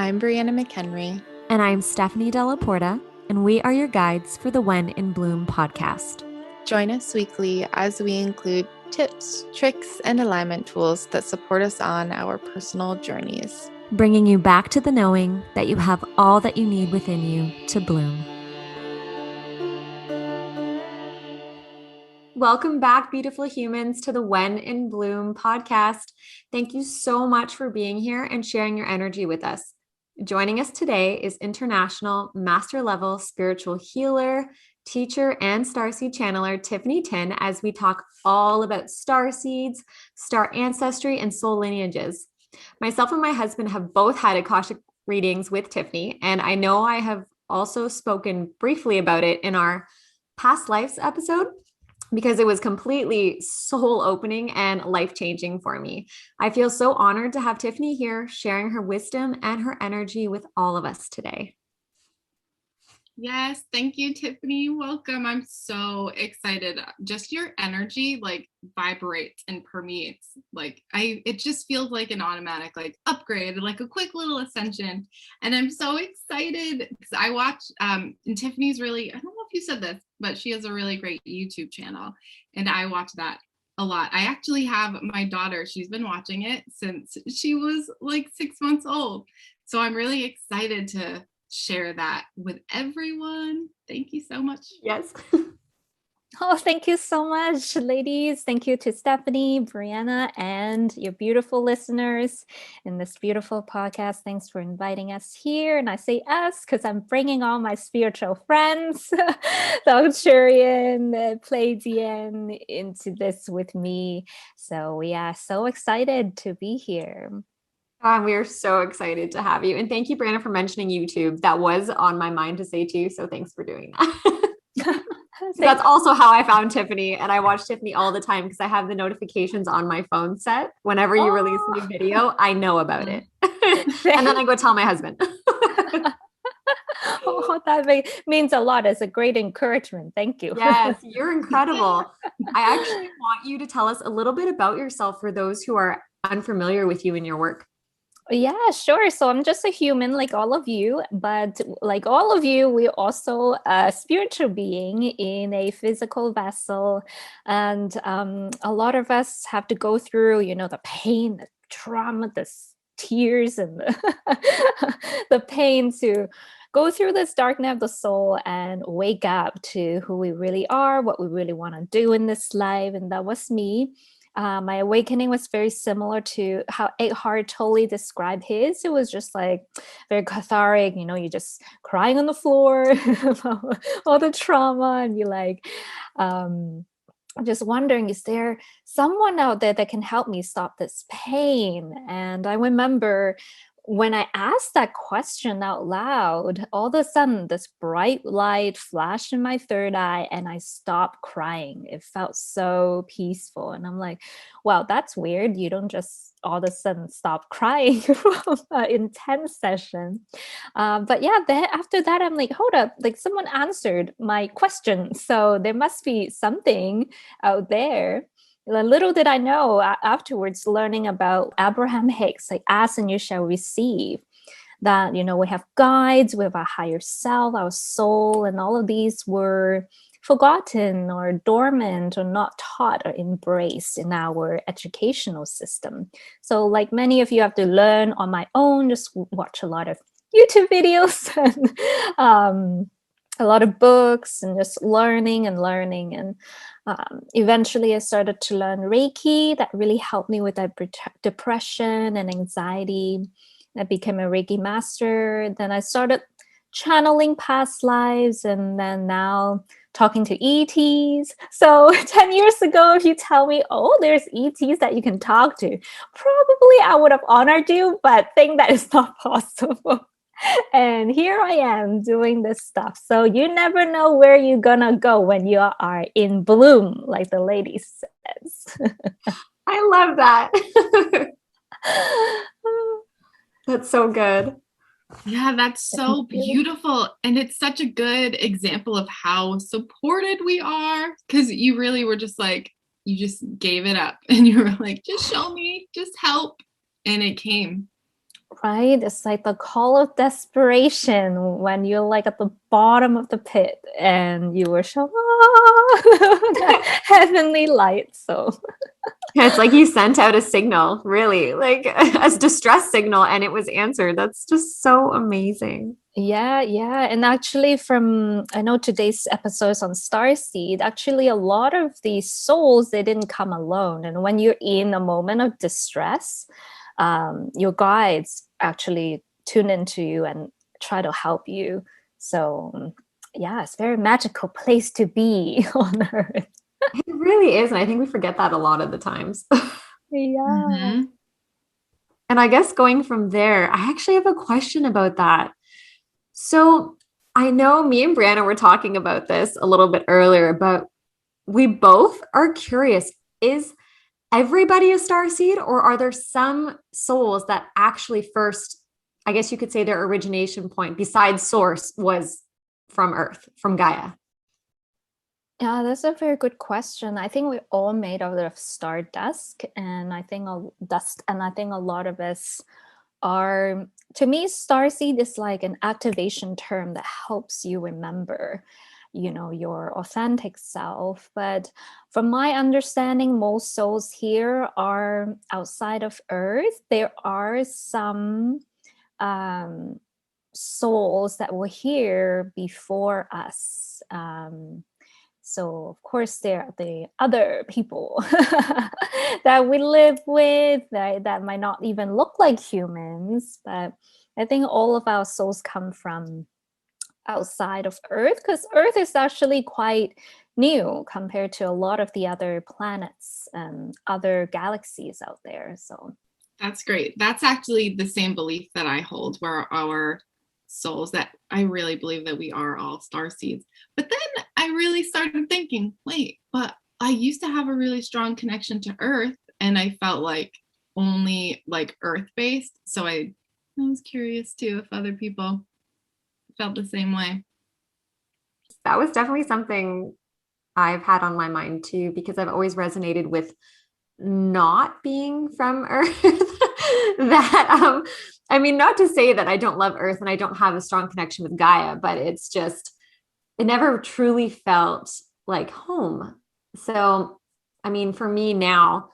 I'm Brianna McHenry. And I'm Stephanie Della Porta, and we are your guides for the When in Bloom podcast. Join us weekly as we include tips, tricks, and alignment tools that support us on our personal journeys, bringing you back to the knowing that you have all that you need within you to bloom. Welcome back, beautiful humans, to the When in Bloom podcast. Thank you so much for being here and sharing your energy with us. Joining us today is international master level spiritual healer, teacher, and Starseed channeler Tiffany Tin as we talk all about Starseeds, star ancestry, and soul lineages. Myself and my husband have both had Akashic readings with Tiffany, and I know I have also spoken briefly about it in our past lives episode, because it was completely soul opening and life-changing for me. I feel so honored to have Tiffany here sharing her wisdom and her energy with all of us today. Yes, thank you, Tiffany. Welcome. I'm so excited. Just your energy vibrates and permeates. It just feels like an automatic upgrade, like a quick little ascension. And I'm so excited because I watched and Tiffany's really, I don't know if you said this, but she has a really great YouTube channel. And I watch that a lot. I actually have my daughter, she's been watching it since she was 6 months old. So I'm really excited to share that with everyone. Thank you so much. Yes. Oh, thank you so much, ladies. Thank you to Stephanie, Brianna, and your beautiful listeners in this beautiful podcast. Thanks for inviting us here. And I say us because I'm bringing all my spiritual friends, the Arcturian, the Pleiadian, into this with me. So we are so excited to be here. We are so excited to have you. And thank you, Brianna, for mentioning YouTube. That was on my mind to say too. So thanks for doing that. That's also how I found Tiffany. And I watch Tiffany all the time because I have the notifications on my phone set. Whenever you release a new video, I know about it. And then I go tell my husband. Oh, that means a lot. It's a great encouragement. Thank you. Yes, you're incredible. I actually want you to tell us a little bit about yourself for those who are unfamiliar with you and your work. Yeah, sure. So I'm just a human like all of you, but like all of you, we're also a spiritual being in a physical vessel. And a lot of us have to go through, the pain, the trauma, the tears, and the pain to go through this dark night of the soul and wake up to who we really are, what we really want to do in this life. And that was me. My awakening was very similar to how Eckhart Tolle described his. It was just very cathartic, you're just crying on the floor about all the trauma, and you're just wondering, is there someone out there that can help me stop this pain? And I remember when I asked that question out loud, all of a sudden this bright light flashed in my third eye and I stopped crying. It felt so peaceful. And I'm like, wow, that's weird. You don't just all of a sudden stop crying from an intense session. But yeah, then after that, I'm like, hold up, someone answered my question. So there must be something out there. Little did I know afterwards, learning about Abraham Hicks, ask and you shall receive, that, we have guides, we have our higher self, our soul, and all of these were forgotten or dormant or not taught or embraced in our educational system. So like many of you have to learn on my own, just watch a lot of YouTube videos and a lot of books and just learning. And eventually I started to learn Reiki. That really helped me with that depression and anxiety. I became a Reiki master. Then I started channeling past lives, and then now talking to ETs. So 10 years ago, if you tell me, oh, there's ETs that you can talk to, probably I would have honored you, but think that is not possible. And here I am doing this stuff. So you never know where you're gonna go when you are in bloom, like the lady says. I love that. That's so good. Yeah, that's so beautiful. And it's such a good example of how supported we are, because you really were just you just gave it up and you were like, just show me, just help. And it came. Right? It's like the call of desperation when you're like at the bottom of the pit and you were shown that heavenly light. So Yeah, it's like you sent out a signal, really, like a distress signal, and it was answered. That's just so amazing. yeah. And actually I know today's episode is on Starseed, actually a lot of these souls, they didn't come alone. And when you're in a moment of distress, your guides actually tune into you and try to help you. So yeah, it's a very magical place to be on Earth. It really is. And I think we forget that a lot of the times. Yeah. Mm-hmm. And I guess going from there, I actually have a question about that. So I know me and Brianna were talking about this a little bit earlier, but we both are curious. Is everybody a starseed, or are there some souls that actually first, I guess you could say their origination point besides source was from Earth, from Gaia? Yeah, that's a very good question. I think we're all made out of stardust, and I think a lot of us are. To me, starseed is like an activation term that helps you remember, your authentic self. But from my understanding, most souls here are outside of Earth. There are some souls that were here before us. So of course there are the other people that we live with that might not even look like humans, but I think all of our souls come from outside of Earth, because Earth is actually quite new compared to a lot of the other planets and other galaxies out there. So That's great. That's actually the same belief that I hold, where our souls, that I really believe that we are all star seeds. But then I really started thinking, wait, but I used to have a really strong connection to Earth, and I felt like only like Earth based. So I was curious too if other people felt the same way. That was definitely something I've had on my mind too, because I've always resonated with not being from Earth. That I mean, not to say that I don't love Earth and I don't have a strong connection with Gaia, but it's just, it never truly felt like home. So I mean, for me now,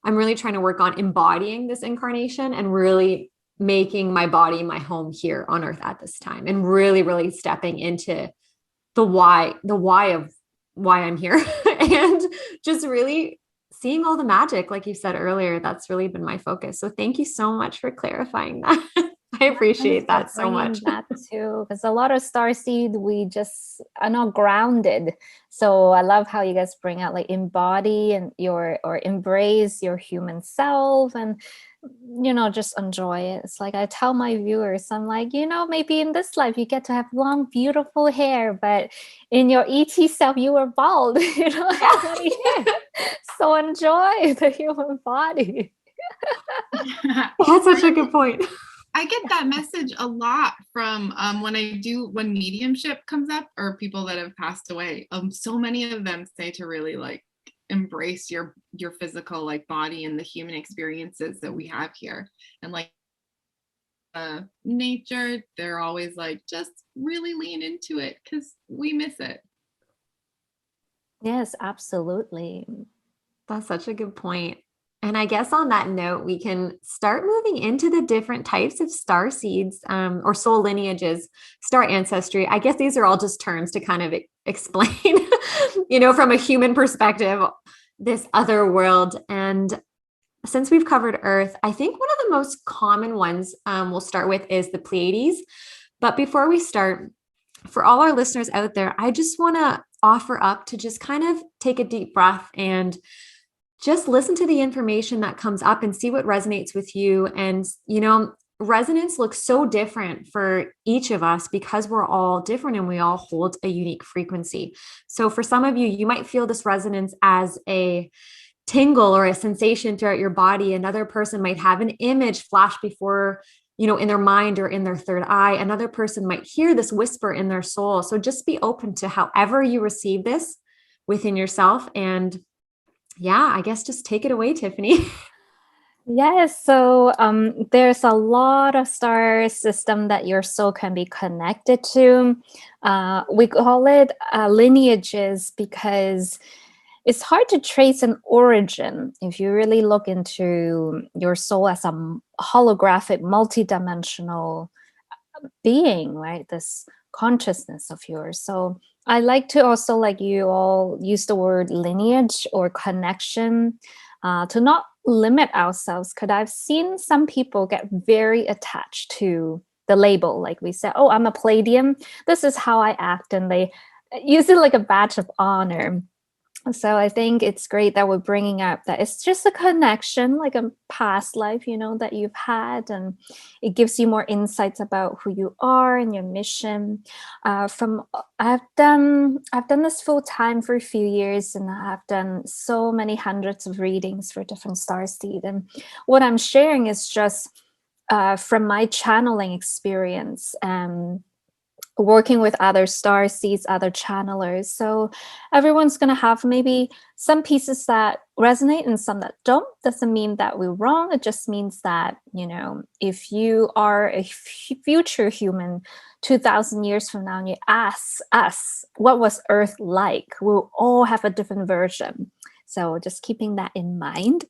I'm really trying to work on embodying this incarnation and really making my body my home here on Earth at this time, and really, really stepping into the why of why I'm here and just really seeing all the magic, like you said earlier. That's really been my focus. So thank you so much for clarifying that. I appreciate that so much. That too, because a lot of starseed, we just are not grounded. So I love how you guys bring out like embody and or embrace your human self, and just enjoy it. It's like I tell my viewers, I'm like, maybe in this life you get to have long, beautiful hair, but in your ET self you were bald. You don't have any hair. So enjoy the human body. That's such a good point. I get that message a lot from when mediumship comes up, or people that have passed away. So many of them say to really like embrace your physical like body and the human experiences that we have here, and like nature. They're always like, just really lean into it because we miss it. Yes, absolutely. That's such a good point. And I guess on that note, we can start moving into the different types of star seeds, or soul lineages, star ancestry. I guess these are all just terms to kind of explain, from a human perspective, this other world. And since we've covered Earth, I think one of the most common ones we'll start with is the Pleiades. But before we start, for all our listeners out there, I just want to offer up to just kind of take a deep breath and just listen to the information that comes up and see what resonates with you. And, resonance looks so different for each of us because we're all different and we all hold a unique frequency. So for some of you, you might feel this resonance as a tingle or a sensation throughout your body. Another person might have an image flash before, in their mind or in their third eye. Another person might hear this whisper in their soul. So just be open to however you receive this within yourself. And yeah, I guess just take it away, Tiffany. Yes, so there's a lot of star system that your soul can be connected to. We call it lineages because it's hard to trace an origin if you really look into your soul as a holographic, multidimensional being, right? This consciousness of yours. So I like to also, like you all, use the word lineage or connection to not limit ourselves. Because I've seen some people get very attached to the label. Like we said, oh, I'm a Palladium. This is how I act. And they use it like a badge of honor. So I think it's great that we're bringing up that it's just a connection, like a past life, that you've had, and it gives you more insights about who you are and your mission. I've done this full time for a few years, and I've done so many hundreds of readings for different starseed. And what I'm sharing is just from my channeling experience. Working with other star seeds, other channelers. So everyone's going to have maybe some pieces that resonate and some that don't. Doesn't mean that we're wrong. It just means that, if you are a future human 2000 years from now and you ask us, what was Earth like? We'll all have a different version. So just keeping that in mind.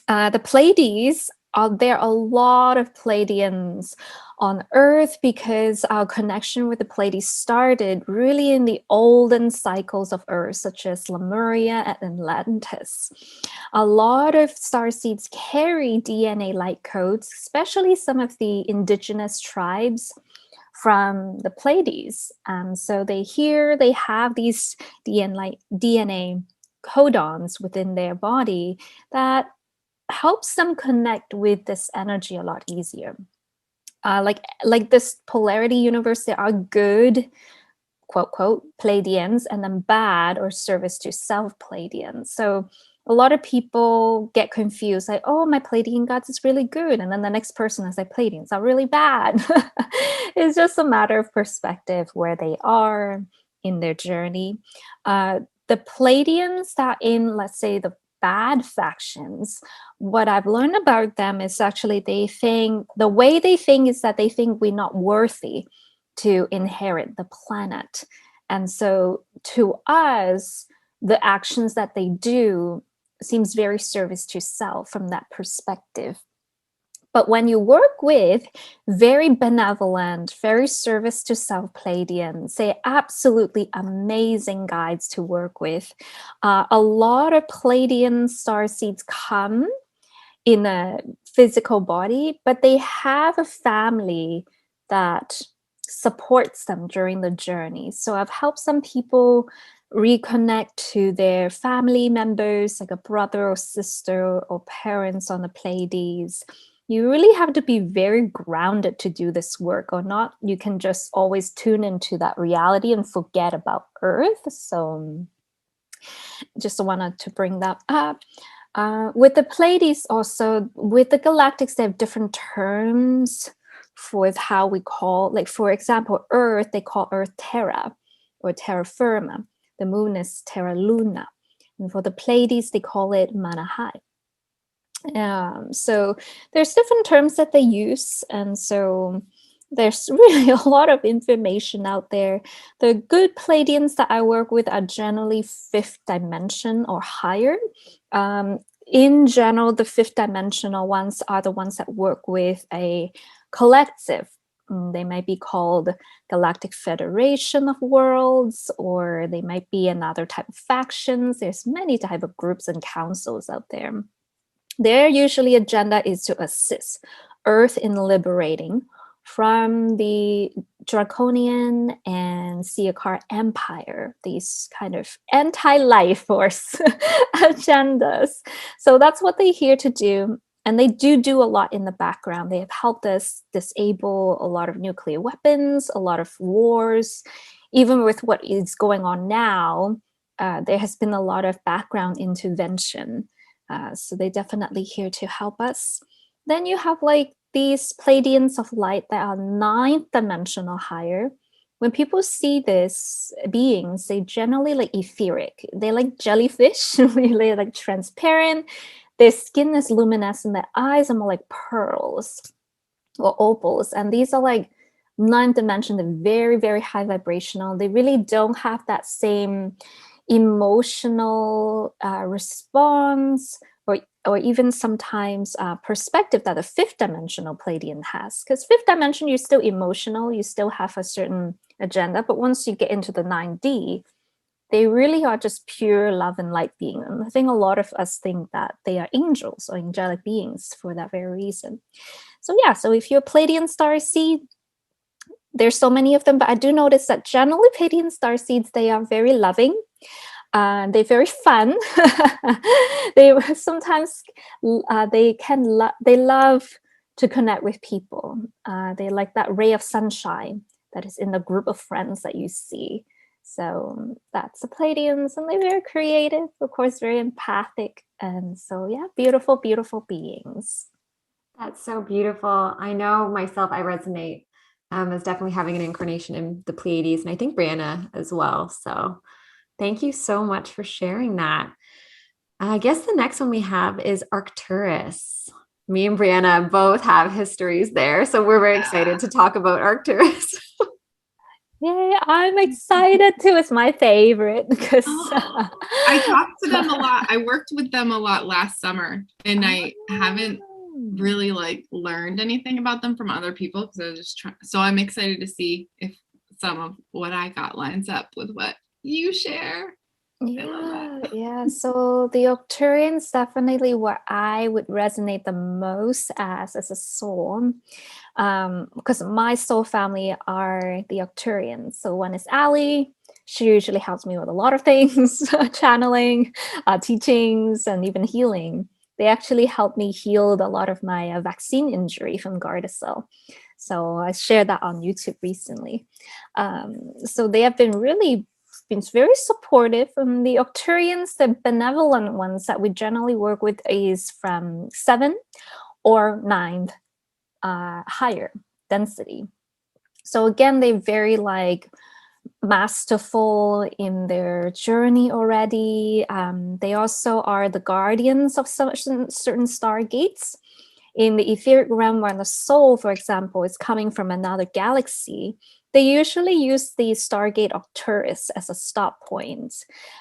The Pleiades, there are a lot of Pleiadians on Earth because our connection with the Pleiades started really in the olden cycles of Earth, such as Lemuria and Atlantis. A lot of starseeds carry DNA-like codes, especially some of the indigenous tribes from the Pleiades. So they have these DNA codons within their body that helps them connect with this energy a lot easier. Like this polarity universe, there are good, quote, quote, Pleiadians, and then bad or service to self Pleiadians. So a lot of people get confused, like, oh, my Pleiadian gods is really good. And then the next person is like, Pleiadians are really bad. It's just a matter of perspective where they are in their journey. The Pleiadians that in, let's say, the bad factions, what I've learned about them is actually the way they think is that they think we're not worthy to inherit the planet. And so to us, the actions that they do seems very service to self from that perspective. But when you work with very benevolent, very service to self Pleiadians, they're absolutely amazing guides to work with. A lot of Pleiadian starseeds come in a physical body, but they have a family that supports them during the journey. So I've helped some people reconnect to their family members, like a brother or sister or parents on the Pleiades. You really have to be very grounded to do this work, or not you can just always tune into that reality and forget about Earth. So just wanted to bring that up. With the Pleiades also, with the Galactics, they have different terms for how we call, like, for example, Earth, they call Earth Terra or Terra Firma. The moon is Terra Luna. And for the Pleiades, they call it Manahai. So there's different terms that they use. And so there's really a lot of information out there. The good Pleiadians that I work with are generally fifth dimension or higher. In general, the fifth dimensional ones are the ones that work with a collective. They might be called Galactic Federation of Worlds, or they might be another type of factions. There's many type of groups and councils out there. Their usually agenda is to assist Earth in liberating from the Draconian and Siakar Empire, these kind of anti-life force agendas. So that's what they're here to do. And they do a lot in the background. They have helped us disable a lot of nuclear weapons, a lot of wars. Even with what is going on now, there has been a lot of background intervention. So they're definitely here to help us. Then you have like these Pleiadians of light that are ninth dimensional higher. When people see these beings, they generally like etheric. They like jellyfish, really like transparent. Their skin is luminescent, their eyes are more like pearls or opals. And these are like ninth dimension, they're very, very high vibrational. They really don't have that same emotional response or even sometimes perspective that a fifth dimensional Pleiadian has. Because fifth dimension, you're still emotional, you still have a certain agenda. But once you get into the 9D, they really are just pure love and light being. And I think a lot of us think that they are angels or angelic beings for that very reason. So yeah, so if you're a Pleiadian starseed, there's so many of them, but I do notice that generally Pleiadian starseeds, they are very loving. They're very fun. They sometimes they love to connect with people. They like that ray of sunshine that is in the group of friends that you see. So that's the Pleiadians, and they're very creative, of course, very empathic, and so yeah, beautiful, beautiful beings. That's so beautiful. I know myself, I resonate as definitely having an incarnation in the Pleiades, and I think Brianna as well. So thank you so much for sharing that. I guess the next one we have is Arcturus. Me and Brianna both have histories there, so we're very excited to talk about Arcturus. Yay, I'm excited too. It's my favorite because I talked to them a lot. I worked with them a lot last summer, and I haven't really like learned anything about them from other people because I was just trying. So I'm excited to see if some of what I got lines up with what you share. Yeah. So the Arcturians definitely what I would resonate the most as a soul, because my soul family are the Arcturians. So one is Ali. She usually helps me with a lot of things, channeling, teachings, and even healing. They actually helped me heal a lot of my vaccine injury from Gardasil. So I shared that on YouTube recently. So they have been very supportive. The Arcturians, the benevolent ones that we generally work with is from 7th or 9th higher density. So again, they're very like masterful in their journey already. They also are the guardians of certain stargates. In the etheric realm, when the soul, for example, is coming from another galaxy, they usually use the Stargate Arcturus as a stop point.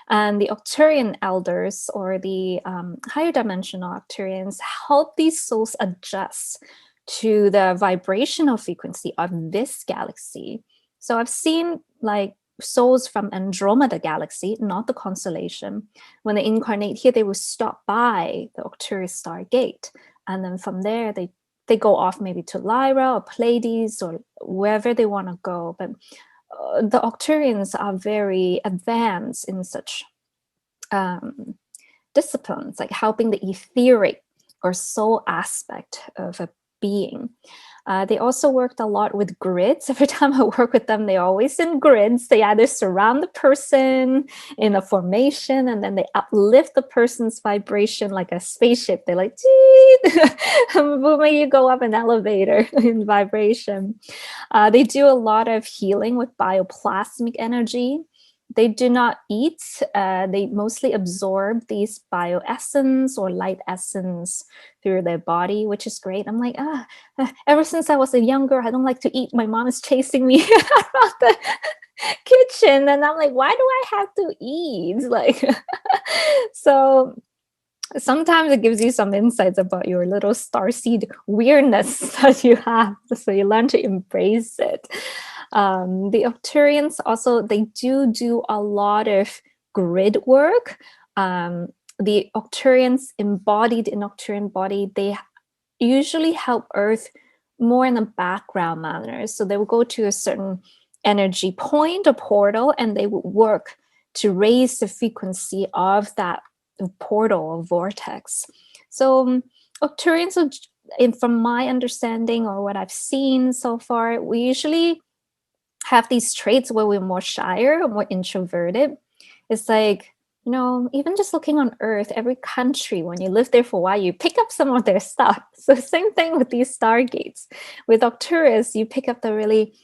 And the Arcturian elders or the higher dimensional Arcturians help these souls adjust to the vibrational frequency of this galaxy. So I've seen like souls from Andromeda galaxy, not the constellation. When they incarnate here, they will stop by the Arcturus Stargate. And then from there, they go off maybe to Lyra or Pleiades or wherever they want to go. But the Arcturians are very advanced in such disciplines, like helping the etheric or soul aspect of a being. They also worked a lot with grids. Every time I work with them, they're always in grids. They either surround the person in a formation and then they uplift the person's vibration like a spaceship. They like, booming, you go up an elevator in vibration. They do a lot of healing with bioplasmic energy. They do not eat. They mostly absorb these bioessence or light essence through their body, which is great. I'm like, ever since I was a young girl, I don't like to eat. My mom is chasing me around the kitchen. And I'm like, why do I have to eat? Like, so sometimes it gives you some insights about your little starseed weirdness that you have. So you learn to embrace it. The Arcturians also, they do a lot of grid work. The Arcturians embodied in Arcturian body, they usually help Earth more in a background manner. So they will go to a certain energy point or portal and they would work to raise the frequency of that portal or vortex. So Arcturians, from my understanding or what I've seen so far, we usually have these traits where we're more shyer or more introverted. It's like, you know, even just looking on Earth, every country, when you live there for a while, you pick up some of their stuff. So same thing with these stargates. With Arcturus, you pick up the really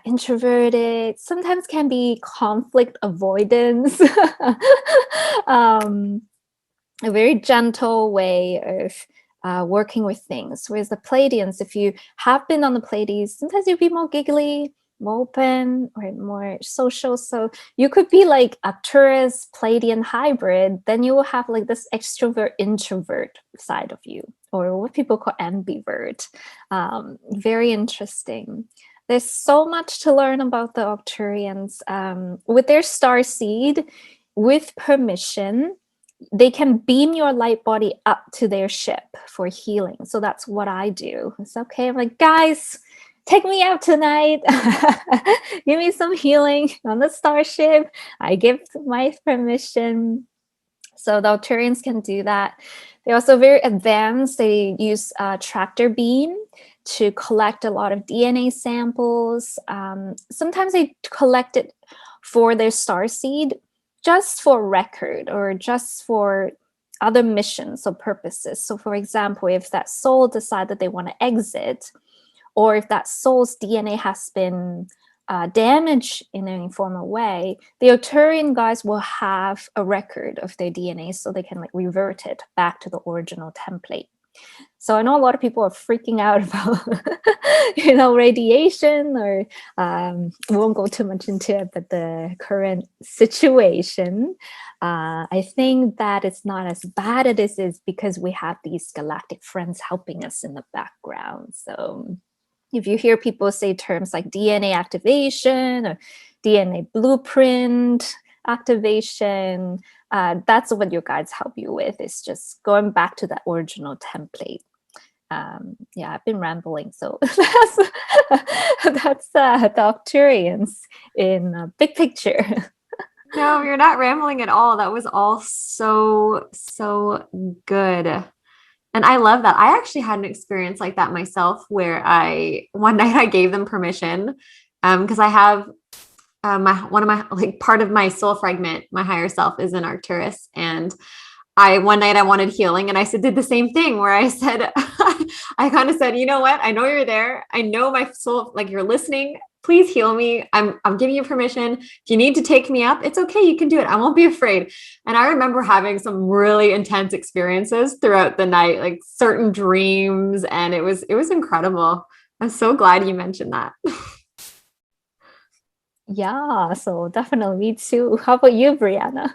introverted, sometimes can be conflict avoidance. a very gentle way of working with things. Whereas the Pleiadians, if you have been on the Pleiades, sometimes you'll be more giggly, more open, or more social. So you could be like Arcturus Pleiadian hybrid, then you will have like this extrovert introvert side of you, or what people call ambivert. Very interesting. There's so much to learn about the Arcturians. With their star seed, with permission, they can beam your light body up to their ship for healing. So that's what I do. It's okay. I'm like, guys, take me out tonight. Give me some healing on the starship. I give my permission. So the Arcturians can do that. They're also very advanced. They use tractor beam to collect a lot of DNA samples. Sometimes they collect it for their starseed just for record or just for other missions or purposes. So for example, if that soul decide that they want to exit, or if that soul's DNA has been damaged in any form or way, the Arcturian guys will have a record of their DNA so they can like revert it back to the original template. So I know a lot of people are freaking out about, radiation, or we won't go too much into it, but the current situation, I think that it's not as bad as it is because we have these galactic friends helping us in the background. So if you hear people say terms like DNA activation or DNA blueprint activation, that's what your guides help you with. It's just going back to that original template. I've been rambling, so that's the Arcturians in a big picture. No, you're not rambling at all. That was all so good. And I love that. I actually had an experience like that myself, where one night I gave them permission, because I have part of my soul fragment, my higher self, is in Arcturus, and one night I wanted healing, and I did the same thing where I said, I kind of said, you know what? I know you're there. I know my soul, like, you're listening. Please heal me. I'm giving you permission. If you need to take me up, it's okay. You can do it. I won't be afraid. And I remember having some really intense experiences throughout the night, like certain dreams. And it was incredible. I'm so glad you mentioned that. Yeah, so definitely me too. How about you, Brianna?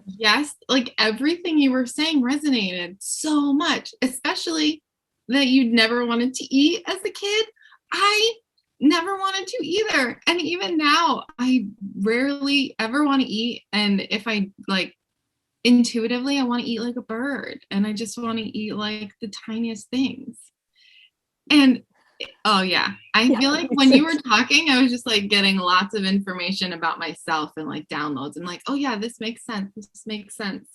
Yes, like everything you were saying resonated so much, especially that you'd never wanted to eat as a kid. I never wanted to either. And even now, I rarely ever want to eat. And if I like intuitively, I want to eat like a bird, and I just want to eat like the tiniest things. And oh yeah, I feel like when you were talking, I was just like getting lots of information about myself and like downloads, and like, oh yeah, this makes sense. This makes sense.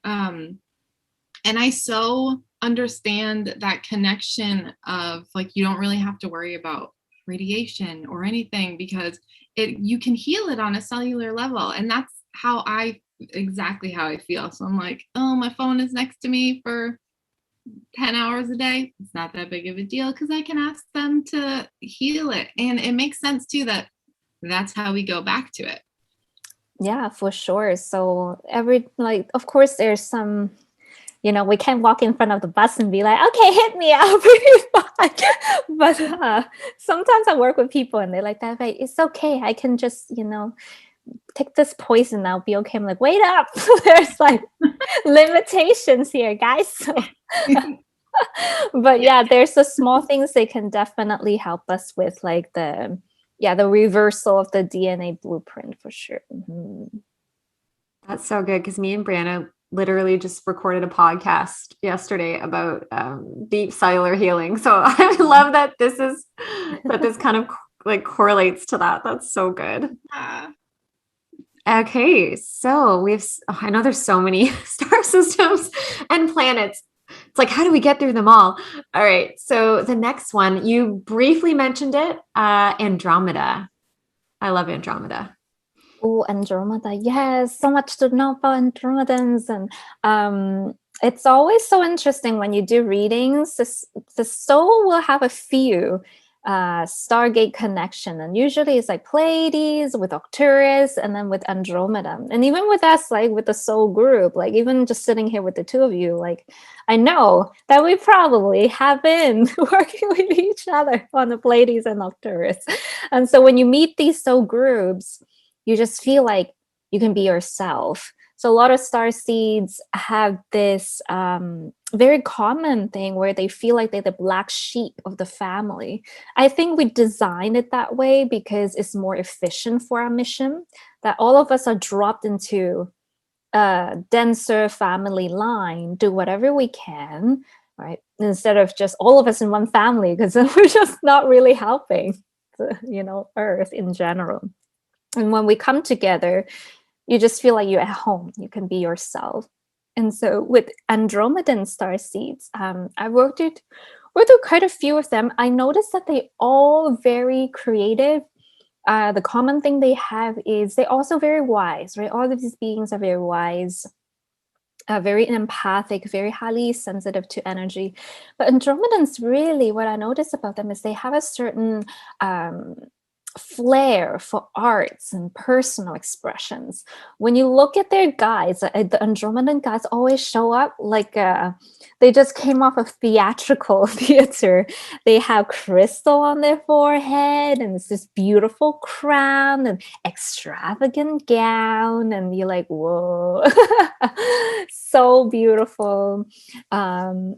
And I so understand that connection of like, you don't really have to worry about radiation or anything, because you can heal it on a cellular level. And that's exactly how I feel. So I'm like, oh, my phone is next to me for 10 hours a day. It's not that big of a deal because I can ask them to heal it. And it makes sense too that that's how we go back to it. Yeah, for sure. So of course there's some, we can't walk in front of the bus and be like, okay, hit me up. But sometimes I work with people and they're like, that, like, it's okay. I can just, take this poison. I'll be okay. I'm like, wait up. There's like limitations here, guys. So, but yeah, there's the small things they can definitely help us with, like the reversal of the DNA blueprint for sure. Mm-hmm. That's so good, because me and Brianna literally just recorded a podcast yesterday about deep cellular healing. So I love that this kind of like correlates to that. That's so good. Okay, so I know there's so many star systems and planets. It's like, how do we get through them all? All right, so the next one, you briefly mentioned it, Andromeda. I love Andromeda. Oh, Andromeda. Yes, so much to know about Andromedans. And it's always so interesting when you do readings. The soul will have a few Stargate connection, and usually it's like Pleiades with Arcturus and then with Andromeda. And even with us, like with the soul group, like even just sitting here with the two of you, like I know that we probably have been working with each other on the Pleiades and Arcturus. And so when you meet these soul groups, you just feel like you can be yourself. So a lot of starseeds have this very common thing where they feel like they're the black sheep of the family. I think we designed it that way because it's more efficient for our mission, that all of us are dropped into a denser family line, do whatever we can, right? Instead of just all of us in one family, because then we're just not really helping, Earth in general. And when we come together, you just feel like you're at home. You can be yourself. And so with Andromedan starseeds, I worked with quite a few of them. I noticed that they all very creative. The common thing they have is they're also very wise, right? All of these beings are very wise, very empathic, very highly sensitive to energy. But Andromedans, really, what I noticed about them is they have a certain flair for arts and personal expressions. When you look at their guides, the Andromedan guides always show up like they just came off of theatrical theater. They have crystal on their forehead, and it's this beautiful crown and extravagant gown, and you're like, whoa, so beautiful. And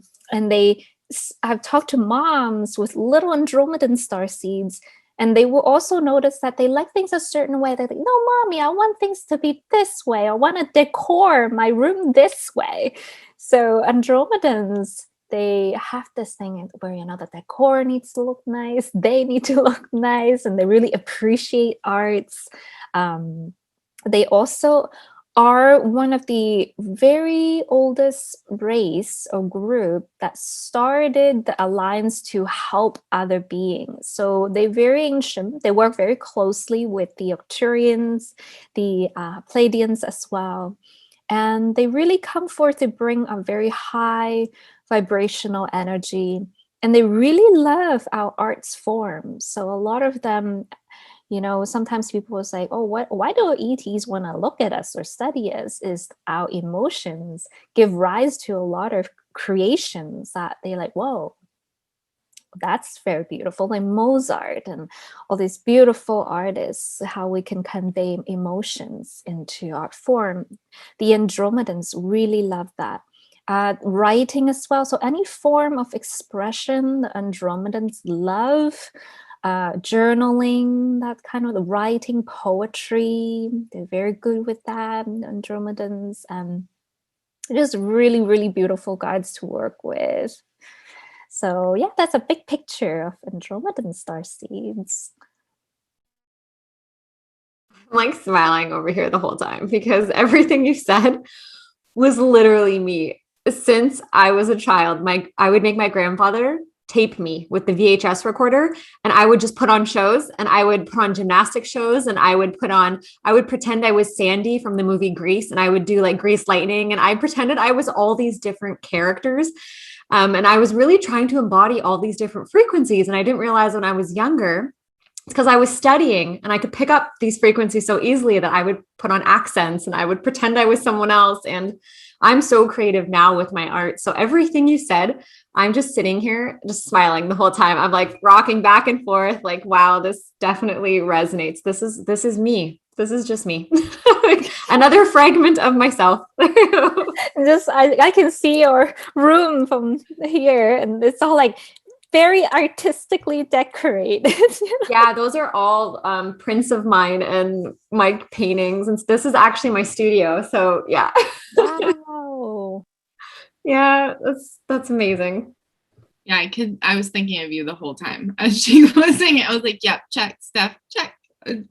I've talked to moms with little Andromedan starseeds, and they will also notice that they like things a certain way. They're like, no, mommy, I want things to be this way. I want to decor my room this way. So Andromedans, they have this thing where, the decor needs to look nice. They need to look nice, and they really appreciate arts. They also are one of the very oldest race or group that started the alliance to help other beings. So they're very ancient. They work very closely with the Arcturians, the Pleiadians as well. And they really come forth to bring a very high vibrational energy. And they really love our arts form. So a lot of them, sometimes people will say, oh, why do ETs want to look at us or study us? Is our emotions give rise to a lot of creations that they're like, whoa, that's very beautiful. Like Mozart and all these beautiful artists, how we can convey emotions into art form. The Andromedans really love that. Writing as well. So any form of expression, the Andromedans love. Journaling, that kind of writing, poetry, they're very good with that, Andromedans. Just really, really beautiful guides to work with. So yeah, that's a big picture of Andromedan starseeds. I'm like smiling over here the whole time because everything you said was literally me. Since I was a child, I would make my grandfather tape me with the VHS recorder, and I would just put on shows, and I would put on gymnastic shows, and I would pretend I was Sandy from the movie Grease, and I would do like Grease Lightning, and I pretended I was all these different characters. And I was really trying to embody all these different frequencies. And I didn't realize when I was younger, it's because I was studying and I could pick up these frequencies so easily that I would put on accents and I would pretend I was someone else. And I'm so creative now with my art. So everything you said, I'm just sitting here, just smiling the whole time. I'm like rocking back and forth, like, wow, this definitely resonates. This is me. This is just me. Another fragment of myself. Just I can see your room from here, and it's all like very artistically decorated. Yeah, those are all prints of mine and my paintings, and this is actually my studio. So yeah. Wow. Yeah, that's amazing. Yeah, I was thinking of you the whole time as she was singing. I was like, yep, check, Steph, check,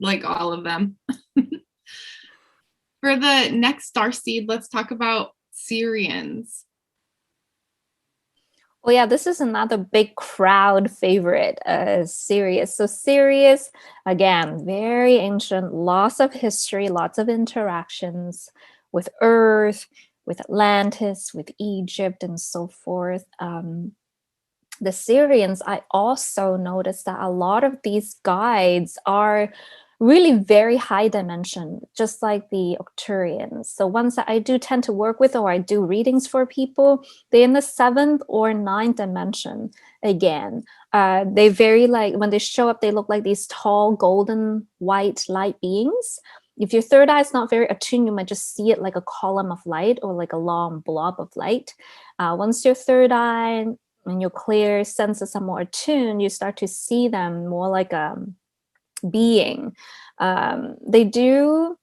like all of them. For the next starseed, let's talk about Syrians. Well, yeah, this is another big crowd favorite, Sirius. So Sirius, again, very ancient, lots of history, lots of interactions with Earth, with Atlantis, with Egypt, and so forth. the Syrians, I also noticed that a lot of these guides are really very high dimension, just like the Octurians. The ones that I do tend to work with, or I do readings for people, they're in the 7th or 9th dimension again. They very like, when they show up, they look like these tall, golden, white light beings. If your third eye is not very attuned, you might just see it like a column of light or like a long blob of light. Once your third eye and your clear senses are more attuned, you start to see them more like a being. They do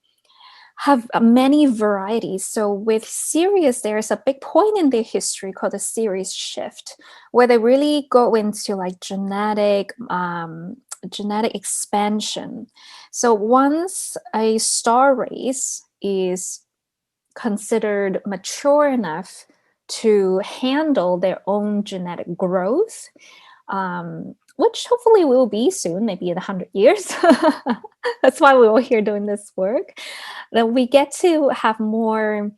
have many varieties. So with Sirius, there's a big point in their history called the Sirius shift, where they really go into like genetic expansion. So once a star race is considered mature enough to handle their own genetic growth, which hopefully will be soon, maybe in 100 years. That's why we're all here doing this work. Then we get to have more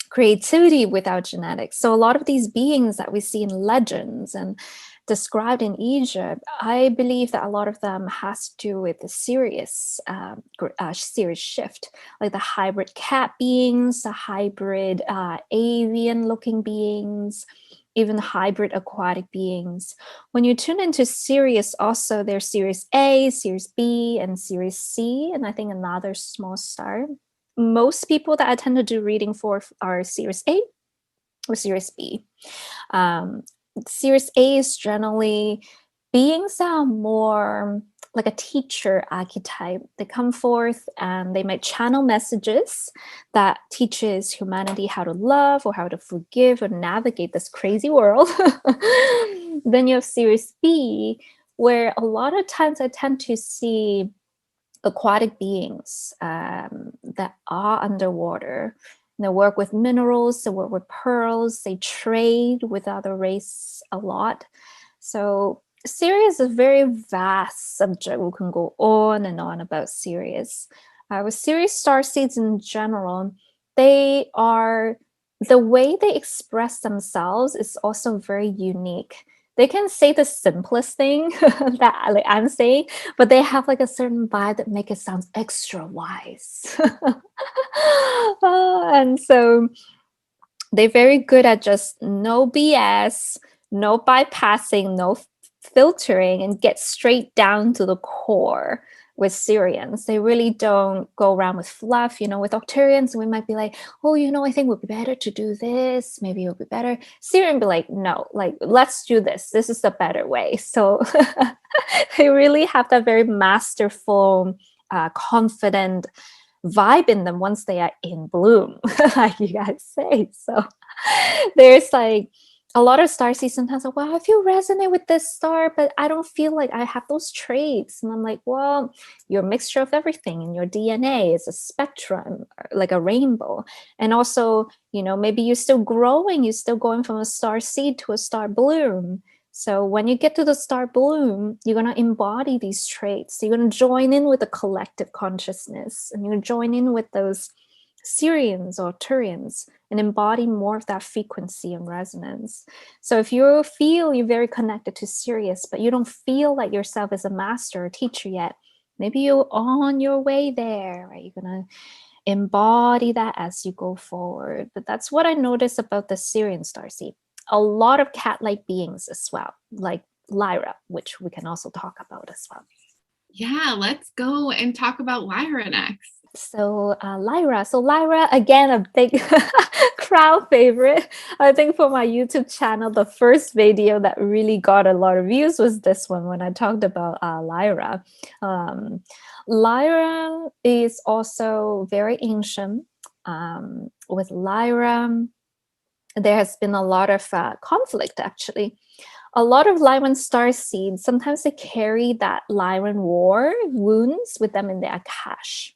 creativity with our genetics. So a lot of these beings that we see in legends and described in Egypt, I believe that a lot of them has to do with the Sirius shift, like the hybrid cat beings, the hybrid avian-looking beings, even hybrid aquatic beings. When you tune into Sirius, also there's Sirius A, Sirius B, and Sirius C, and I think another small star. Most people that I tend to do reading for are Sirius A or Sirius B. Sirius A is generally beings that are more like a teacher archetype. They come forth and they might channel messages that teaches humanity how to love or how to forgive or navigate this crazy world. Then you have Sirius B, where a lot of times I tend to see aquatic beings that are underwater. They work with minerals, they work with pearls, they trade with other races a lot. So Sirius is a very vast subject. We can go on and on about Sirius. With Sirius starseeds in general, they are, the way they express themselves is also very unique. They can say the simplest thing that like I'm saying, but they have like a certain vibe that make it sound extra wise. And so they're very good at just no BS, no bypassing, no filtering, and get straight down to the core. With Syrians, they really don't go around with fluff. With Octurians, we might be like, oh, I think it would be better to do this. Maybe it would be better. Syrian be like, no, like, let's do this. This is the better way. So they really have that very masterful, confident vibe in them once they are in bloom, like you guys say. So there's like a lot of starseeds sometimes like, well, I feel resonate with this star, but I don't feel like I have those traits. And I'm like, well, you're a mixture of everything, and your DNA is a spectrum, like a rainbow. And also, maybe you're still growing, you're still going from a star seed to a star bloom. So when you get to the star bloom, you're going to embody these traits. You're going to join in with the collective consciousness, and you're going to join in with those Syrians or Turians and embody more of that frequency and resonance. So if you feel you're very connected to Sirius, but you don't feel like yourself as a master or teacher yet, maybe you're on your way there, right? You're going to embody that as you go forward. But that's what I noticed about the Syrian starseed. A lot of cat-like beings as well, like Lyra, which we can also talk about as well. Yeah, let's go and talk about Lyra next. So Lyra, again, a big crowd favorite. I think for my YouTube channel, the first video that really got a lot of views was this one when I talked about Lyra. Lyra is also very ancient. With Lyra, there has been a lot of conflict, actually. A lot of Lyran starseeds, sometimes they carry that Lyran war wounds with them in their Akash.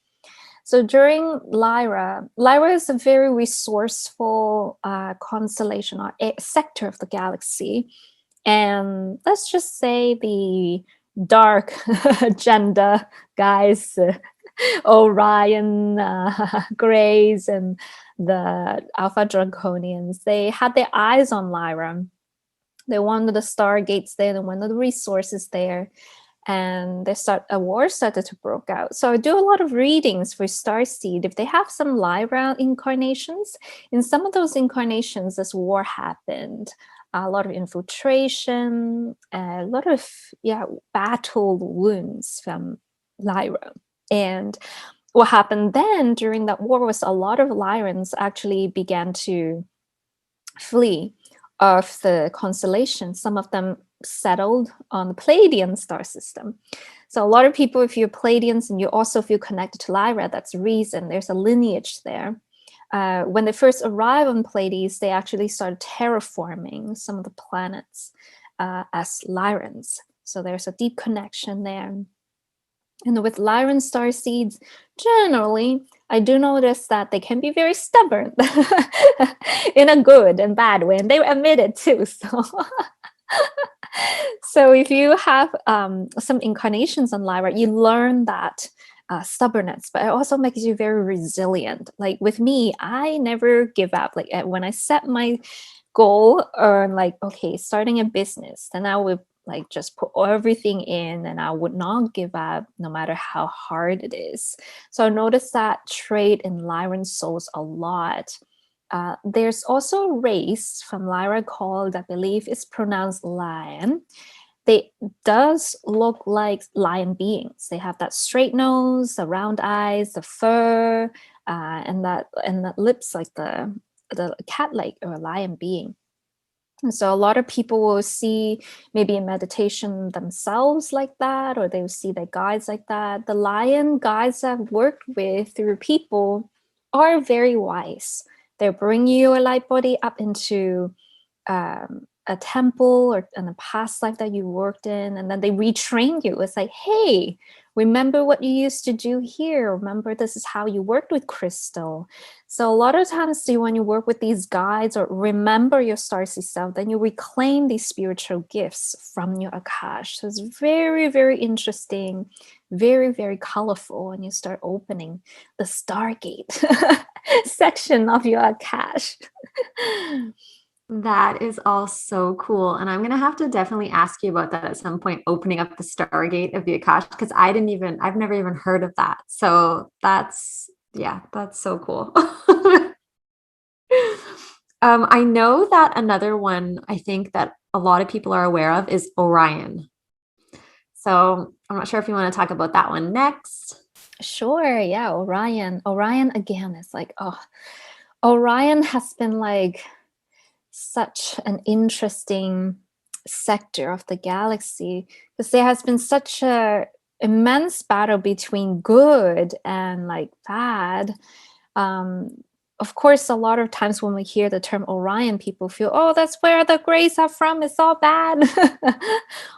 So during Lyra is a very resourceful constellation or a sector of the galaxy. And let's just say the dark agenda guys, Orion, Greys, and the Alpha Draconians, they had their eyes on Lyra. They wanted the stargates there, they wanted the resources there, and a war started to break out. So I do a lot of readings for Starseed. If they have some Lyra incarnations, in some of those incarnations, this war happened. A lot of infiltration, a lot of battle wounds from Lyra. And what happened then during that war was a lot of Lyrans actually began to flee of the constellation. Some of them settled on the Pleiadian star system. So a lot of people, if you're Pleiadians and you also feel connected to Lyra, that's the reason. There's a lineage there. When they first arrived on Pleiades, they actually started terraforming some of the planets as Lyrans. So there's a deep connection there. And with Lyran starseeds, generally, I do notice that they can be very stubborn in a good and bad way, and they admit it too. So if you have some incarnations on Lyra, you learn that stubbornness, but it also makes you very resilient. Like with me, I never give up. Like when I set my goal or like, okay, starting a business, then I would like just put everything in and I would not give up no matter how hard it is. So I noticed that trait in Lyran souls a lot. There's also a race from Lyra called, I believe it's pronounced lion. They does look like lion beings. They have that straight nose, the round eyes, the fur, and the lips like the cat-like or lion being. So a lot of people will see maybe in meditation themselves like that, or they will see their guides like that. The lion guides I've worked with through people are very wise. They bring you a light body up into a temple or in a past life that you worked in, and then they retrain you. It's like, hey, remember what you used to do here. Remember, this is how you worked with crystal. So a lot of times when you work with these guides or remember your starseed self, then you reclaim these spiritual gifts from your Akash. So it's very, very interesting, very, very colorful when you start opening the Stargate section of your Akash. That is all so cool. And I'm going to have to definitely ask you about that at some point, opening up the Stargate of the Akash, because I've never even heard of that. So that's so cool. I know that another one I think that a lot of people are aware of is Orion. So I'm not sure if you want to talk about that one next. Sure. Yeah. Orion. Orion again is like, Orion has been like such an interesting sector of the galaxy because there has been such a immense battle between good and like bad. Of course, a lot of times when we hear the term Orion, people feel, oh, that's where the grays are from. It's all bad.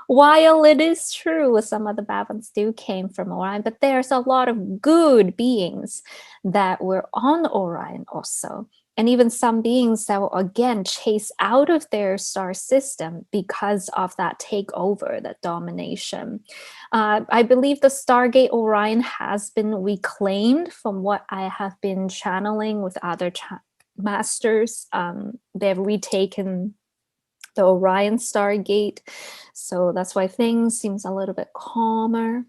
While it is true, some of the bad ones do came from Orion, but there's a lot of good beings that were on Orion also. And even some beings that will again chase out of their star system because of that takeover, that domination. I believe the Stargate Orion has been reclaimed from what I have been channeling with other masters. They've retaken the Orion Stargate. So that's why things seems a little bit calmer.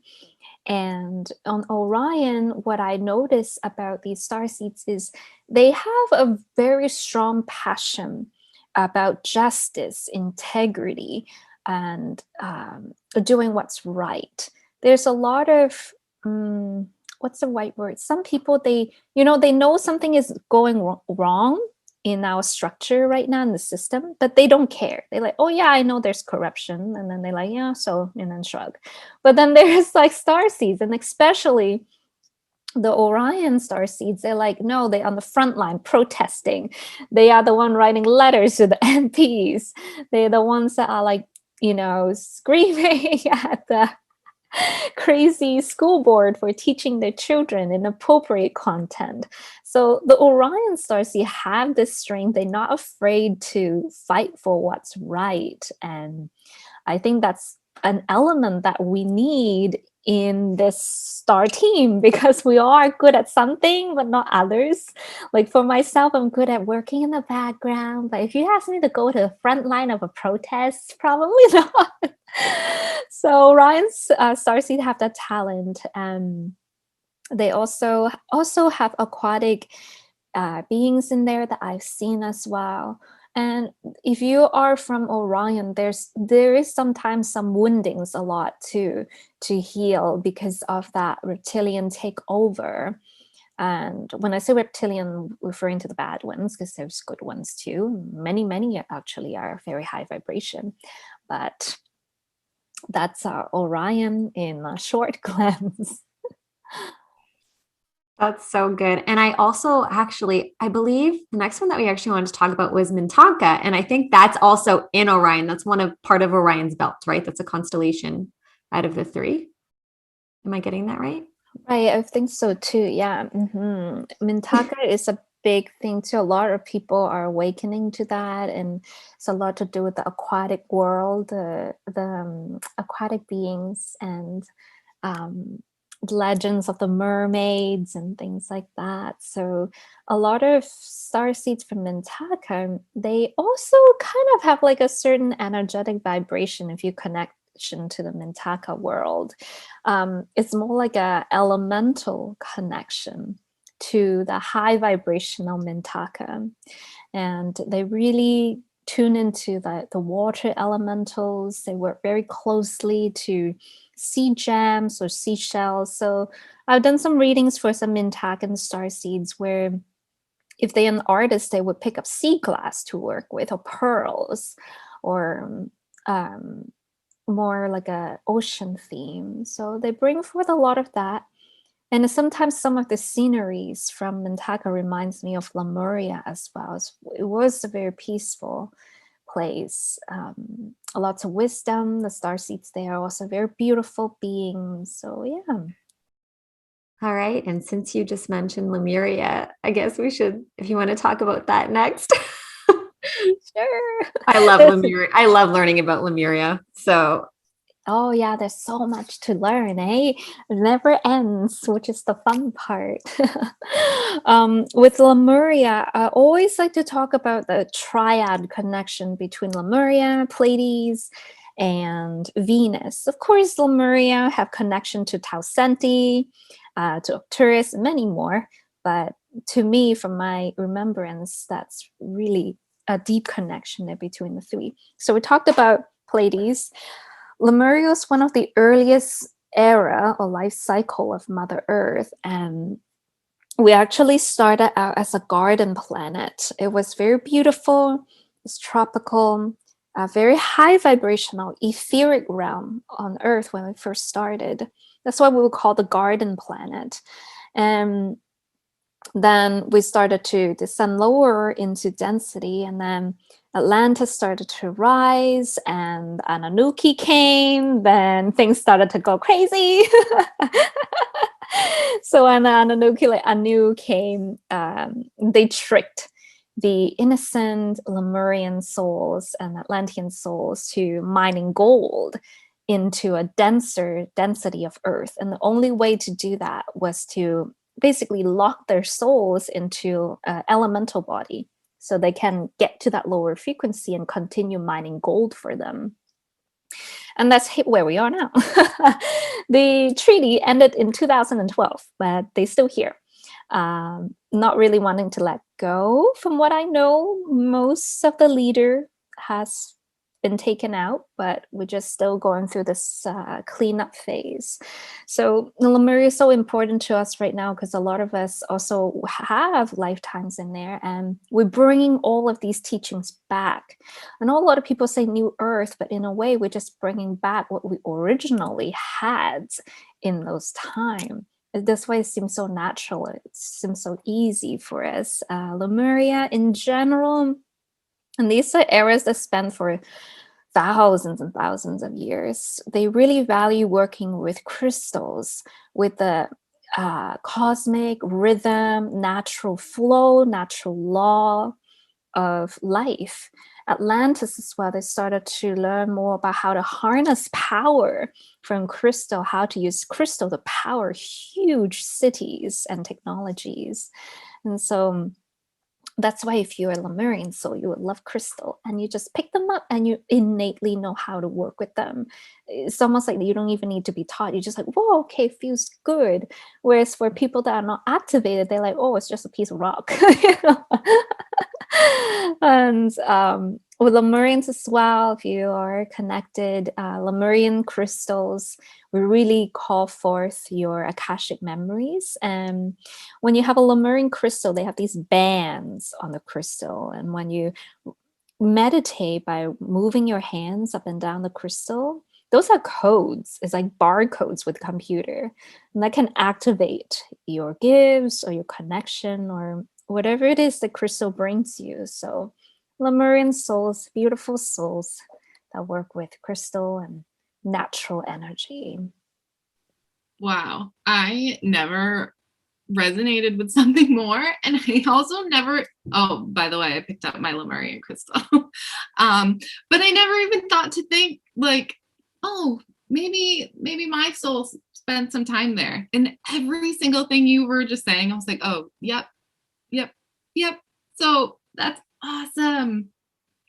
And on Orion, what I notice about these starseeds is they have a very strong passion about justice, integrity, and doing what's right. There's a lot of, what's the right word? Some people, they know something is going wrong in our structure right now in the system, but they don't care. They're like, oh yeah, I know there's corruption. And then they're like, yeah, so, and then shrug. But then there's like starseeds, and especially the Orion starseeds, they're like, no, they're on the front line protesting. They are the one writing letters to the MPs. They're the ones that are like, screaming at the crazy school board for teaching their children inappropriate content. So the Orion starseed have this strength. They're not afraid to fight for what's right. And I think that's an element that we need in this star team, because we are good at something but not others. Like for myself, I'm good at working in the background, but if you ask me to go to the front line of a protest, probably not. So Ryan's Starseed have that talent. They also have aquatic beings in there that I've seen as well. And if you are from Orion, there is sometimes some woundings a lot to heal because of that reptilian takeover. And when I say reptilian, referring to the bad ones, because there's good ones too. Many actually are very high vibration. But that's Orion in a short glance. That's so good. And I also I believe the next one that we actually wanted to talk about was Mintaka. And I think that's also in Orion. That's part of Orion's belt, right? That's a constellation out of the three. Am I getting that right? Right, I think so too. Yeah. Mintaka is a big thing too. A lot of people are awakening to that, and it's a lot to do with the aquatic world, the aquatic beings, and legends of the mermaids and things like that. So a lot of star seeds from Mintaka, they also kind of have like a certain energetic vibration if you connect to the Mintaka world. It's more like a elemental connection to the high vibrational Mintaka, and they really tune into the water elementals. They work very closely to sea gems or seashells. So I've done some readings for some Mintaka and star seeds where if they're an artist, they would pick up sea glass to work with, or pearls, or more like a ocean theme. So they bring forth a lot of that. And sometimes some of the sceneries from Mintaka reminds me of Lemuria as well. It was a very peaceful place. Lots of wisdom. The star seeds there are also very beautiful beings. So yeah. All right. And since you just mentioned Lemuria, I guess we should, if you want to talk about that next. Sure. I love Lemuria. I love learning about Lemuria. So oh yeah, there's so much to learn, eh? It never ends, which is the fun part. With Lemuria, I always like to talk about the triad connection between Lemuria, Pleiades, and Venus. Of course, Lemuria have connection to Tau Ceti, to Arcturus, and many more. But to me, from my remembrance, that's really a deep connection there between the three. So we talked about Pleiades. Lemuria is one of the earliest era or life cycle of Mother Earth, and we actually started out as a garden planet. It was very beautiful, it's tropical, a very high vibrational etheric realm on Earth when we first started. That's why we would call the garden planet. And then we started to descend lower into density, and then Atlantis started to rise and Anunnaki came, then things started to go crazy. So when Anunnaki, like Anu came, they tricked the innocent Lemurian souls and Atlantean souls to mining gold into a denser density of Earth. And the only way to do that was to basically lock their souls into an elemental body so they can get to that lower frequency and continue mining gold for them. And that's where we are now. The treaty ended in 2012, but they're still here. Not really wanting to let go. From what I know, most of the leader has been taken out, but we're just still going through this cleanup phase. So Lemuria is so important to us right now because a lot of us also have lifetimes in there, and we're bringing all of these teachings back. I know a lot of people say New Earth, but in a way, we're just bringing back what we originally had in those times. That's why it seems so natural. It seems so easy for us. Lemuria in general, and these are eras that span for thousands and thousands of years. They really value working with crystals, with the cosmic rhythm, natural flow, natural law. of life. Atlantis as well, they started to learn more about how to harness power from crystal, how to use crystal to power huge cities and technologies. And so that's why if you're a Lemurian soul, you would love crystal and you just pick them up and you innately know how to work with them. It's almost like you don't even need to be taught. You're just like, whoa, okay, feels good. Whereas for people that are not activated, they're like, oh, it's just a piece of rock. And with Lemurians as well, if you are connected, Lemurian crystals will really call forth your Akashic memories. And when you have a Lemurian crystal, they have these bands on the crystal. And when you meditate by moving your hands up and down the crystal, those are codes. It's like barcodes with computer. And that can activate your gifts or your connection or whatever it is the crystal brings you. So Lemurian souls, beautiful souls that work with crystal and natural energy. Wow. I never resonated with something more. And I also never, oh, by the way, I picked up my Lemurian crystal. But I never even thought to think like, oh, maybe my soul spent some time there. And every single thing you were just saying, I was like, oh, yep. So that's awesome.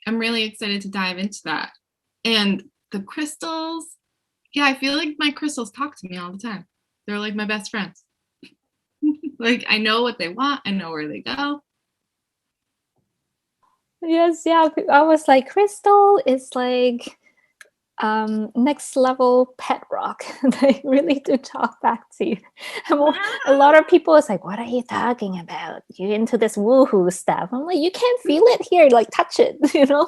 I'm really excited to dive into that. And the crystals, yeah, I feel like my crystals talk to me all the time. They're like my best friends. Like I know what they want. I know where they go. Yes, yeah. I was like, crystal is like next level pet rock. They really do talk back to you. A lot of people is like, what are you talking about? You're into this woohoo stuff. I'm like, you can't feel it here, like touch it,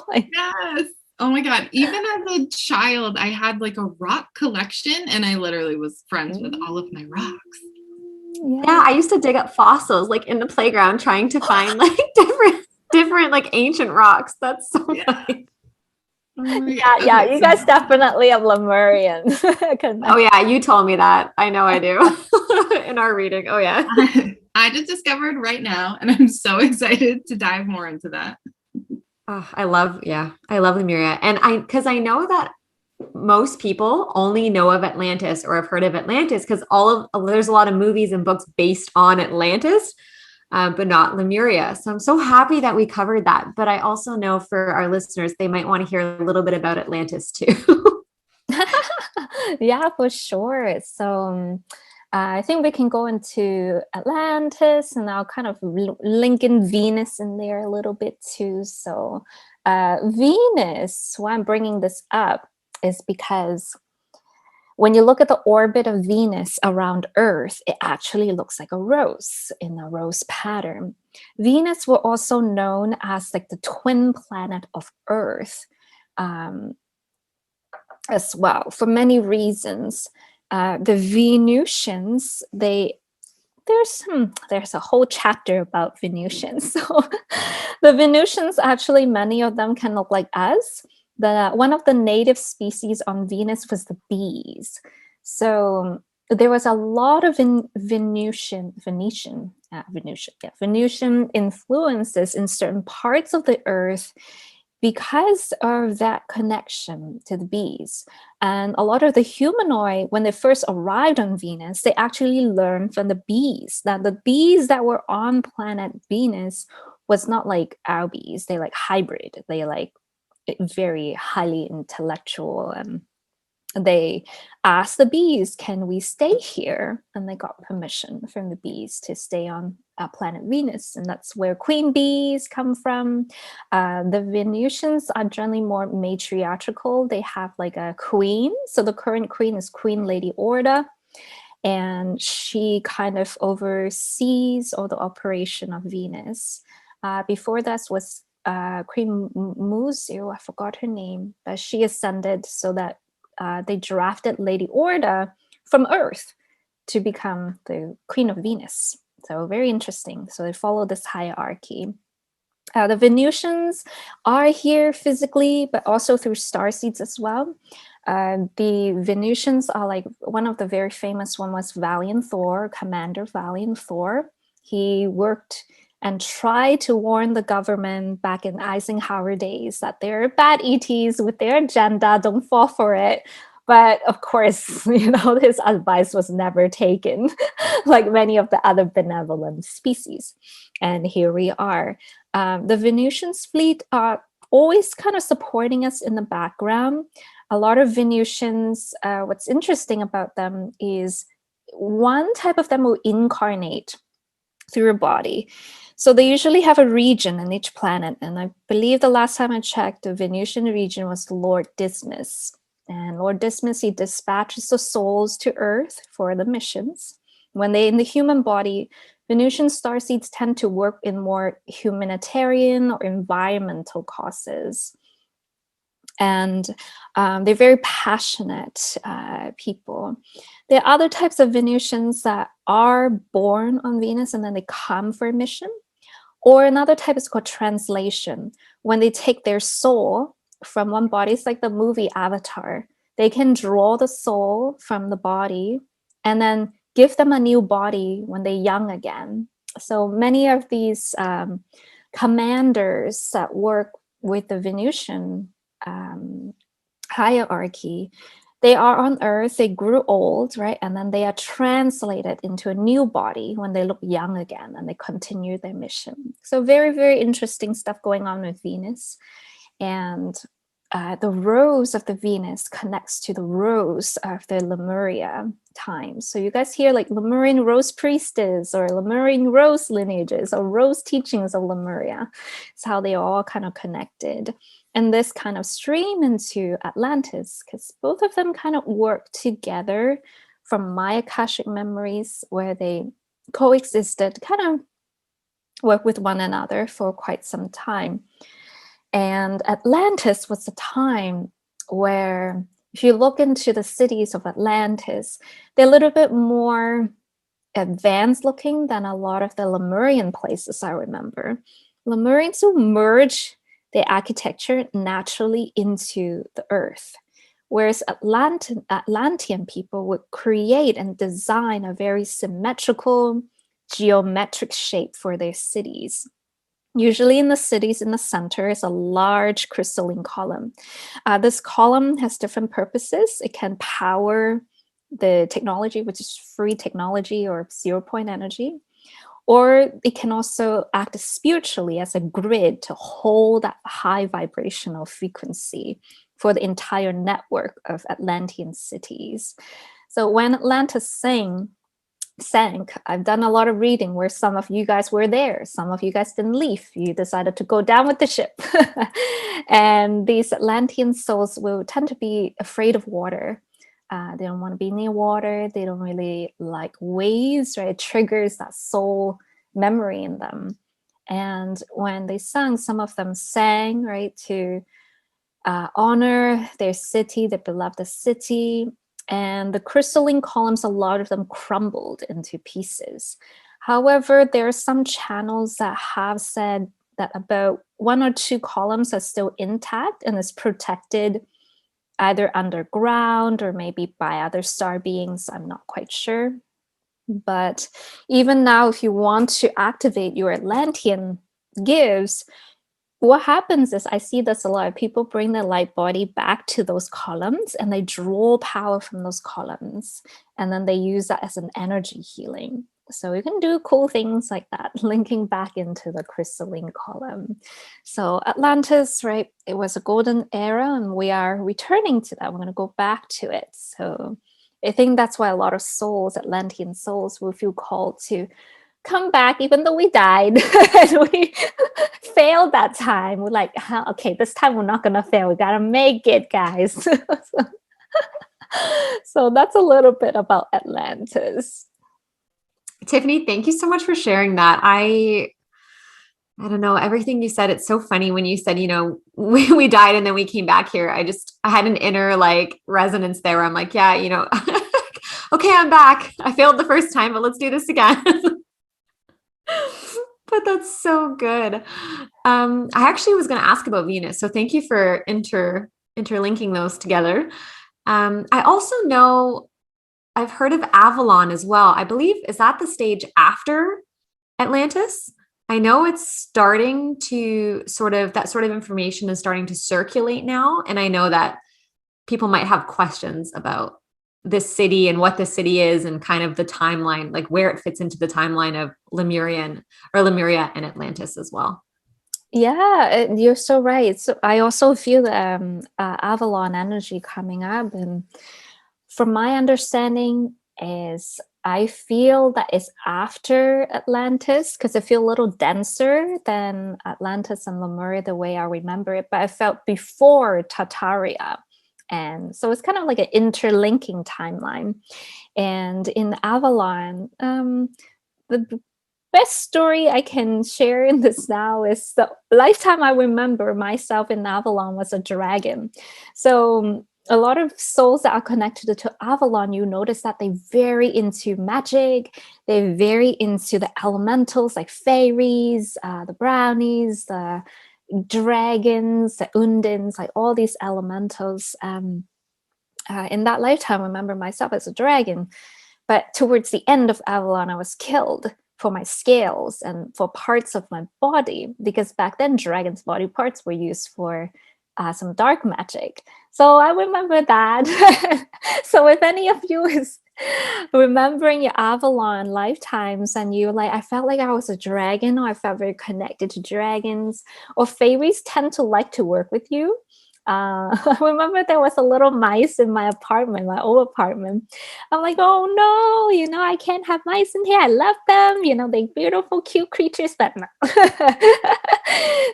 like yes. Oh my God. Even as a child, I had like a rock collection and I literally was friends with all of my rocks. Yeah, I used to dig up fossils like in the playground trying to find like different like ancient rocks. That's so funny. Yeah, you guys definitely have Lemurian. Oh yeah, you told me that. I know I do. In our reading. Oh yeah. I just discovered right now and I'm so excited to dive more into that. Oh, I love Lemuria. And because I know that most people only know of Atlantis or have heard of Atlantis because there's a lot of movies and books based on Atlantis. But not Lemuria. So I'm so happy that we covered that. But I also know for our listeners, they might want to hear a little bit about Atlantis too. Yeah, for sure. So I think we can go into Atlantis and I'll kind of link in Venus in there a little bit too. So Venus, why I'm bringing this up is because when you look at the orbit of Venus around Earth, it actually looks like a rose in a rose pattern. Venus was also known as like the twin planet of Earth as well, for many reasons. The Venusians, there's a whole chapter about Venusians. So the Venusians, actually, many of them can look like us. One of the native species on Venus was the bees. So there was a lot of Venusian influences in certain parts of the Earth because of that connection to the bees. And a lot of the humanoid, when they first arrived on Venus, they actually learned from the bees that the bees that were on planet Venus was not like our bees. They like hybrid. They like very highly intellectual, and they asked the bees, can we stay here? And they got permission from the bees to stay on planet Venus, and that's where queen bees come from. The Venusians are generally more matriarchal. They have like a queen, so the current queen is Queen Lady Orda, and she kind of oversees all the operation of Venus. Before that was Queen Muzu, I forgot her name, but she ascended so that they drafted Lady Orda from Earth to become the Queen of Venus. So very interesting. So they follow this hierarchy. The Venusians are here physically, but also through starseeds as well. The Venusians are like, one of the very famous one was Valiant Thor, Commander Valiant Thor. He worked and tried to warn the government back in Eisenhower days that they're bad ETs with their agenda, don't fall for it. But of course, his advice was never taken, like many of the other benevolent species. And here we are. The Venusians fleet are always kind of supporting us in the background. A lot of Venusians, what's interesting about them is one type of them will incarnate through a body. So they usually have a region in each planet. And I believe the last time I checked, the Venusian region was Lord Dismas. And Lord Dismas, he dispatches the souls to Earth for the missions. When they're in the human body, Venusian starseeds tend to work in more humanitarian or environmental causes. And they're very passionate people. There are other types of Venusians that are born on Venus and then they come for a mission. Or another type is called translation. When they take their soul from one body, it's like the movie Avatar. They can draw the soul from the body and then give them a new body when they're young again. So many of these commanders that work with the Venusian hierarchy, they are on Earth, they grew old, right? And then they are translated into a new body when they look young again and they continue their mission. So very, very interesting stuff going on with Venus. And the rose of the Venus connects to the rose of the Lemuria times. So you guys hear like Lemurian rose priestess or Lemurian rose lineages or rose teachings of Lemuria. It's how they all kind of connected. And this kind of stream into Atlantis, because both of them kind of work together from my Akashic memories where they coexisted, kind of work with one another for quite some time. And Atlantis was a time where, if you look into the cities of Atlantis, they're a little bit more advanced looking than a lot of the Lemurian places I remember. Lemurians will merge their architecture naturally into the earth, whereas Atlantean people would create and design a very symmetrical, geometric shape for their cities. Usually in the cities, in the center is a large crystalline column. This column has different purposes. It can power the technology, which is free technology or 0-point energy. Or it can also act spiritually as a grid to hold that high vibrational frequency for the entire network of Atlantean cities. So when Atlantis sank, I've done a lot of reading where some of you guys were there. Some of you guys didn't leave. You decided to go down with the ship. And these Atlantean souls will tend to be afraid of water. They don't want to be near water. They don't really like waves, right? It triggers that soul memory in them. And when they sang, some of them sang, right, to honor their city, their beloved city. And the crystalline columns, a lot of them crumbled into pieces. However, there are some channels that have said that about 1 or 2 columns are still intact and is protected either underground or maybe by other star beings. I'm not quite sure. But even now, if you want to activate your Atlantean gifts, what happens is I see this a lot of people bring their light body back to those columns and they draw power from those columns. And then they use that as an energy healing. So you can do cool things like that, linking back into the crystalline column. So Atlantis, right, it was a golden era and we are returning to that. We're going to go back to it. So I think that's why a lot of souls, Atlantean souls, will feel called to come back even though we died and we failed that time. We're like, okay, this time we're not going to fail. We got to make it, guys. So that's a little bit about Atlantis. Tiffany, thank you so much for sharing that. I don't know, everything you said, it's so funny when you said, we died and then we came back here. I had an inner like resonance there where I'm like, yeah, okay, I'm back. I failed the first time, but let's do this again. But that's so good. I actually was going to ask about Venus. So thank you for interlinking those together. I also know I've heard of Avalon as well. I believe, is that the stage after Atlantis? I know it's starting to that sort of information is starting to circulate now. And I know that people might have questions about this city and what the city is and kind of the timeline, like where it fits into the timeline of Lemuria and Atlantis as well. Yeah, you're so right. So I also feel the Avalon energy coming up, and from my understanding is I feel that it's after Atlantis because it feels a little denser than Atlantis and Lemuria the way I remember it, but I felt before Tartaria. And so it's kind of like an interlinking timeline. And in Avalon, the best story I can share in this now is the lifetime I remember myself in Avalon was a dragon. So a lot of souls that are connected to Avalon, you notice that they're very into magic. They're very into the elementals like fairies, the brownies, the dragons, the undins, like all these elementals. In that lifetime, I remember myself as a dragon. But towards the end of Avalon, I was killed for my scales and for parts of my body, because back then dragon's body parts were used for some dark magic. So I remember that. So if any of you is remembering your Avalon lifetimes and you like, I felt like I was a dragon, or I felt very connected to dragons, or fairies tend to like to work with you. I remember there was a little mice in my apartment, my old apartment. I'm like, oh no, I can't have mice in here. I love them, they're beautiful, cute creatures, but no.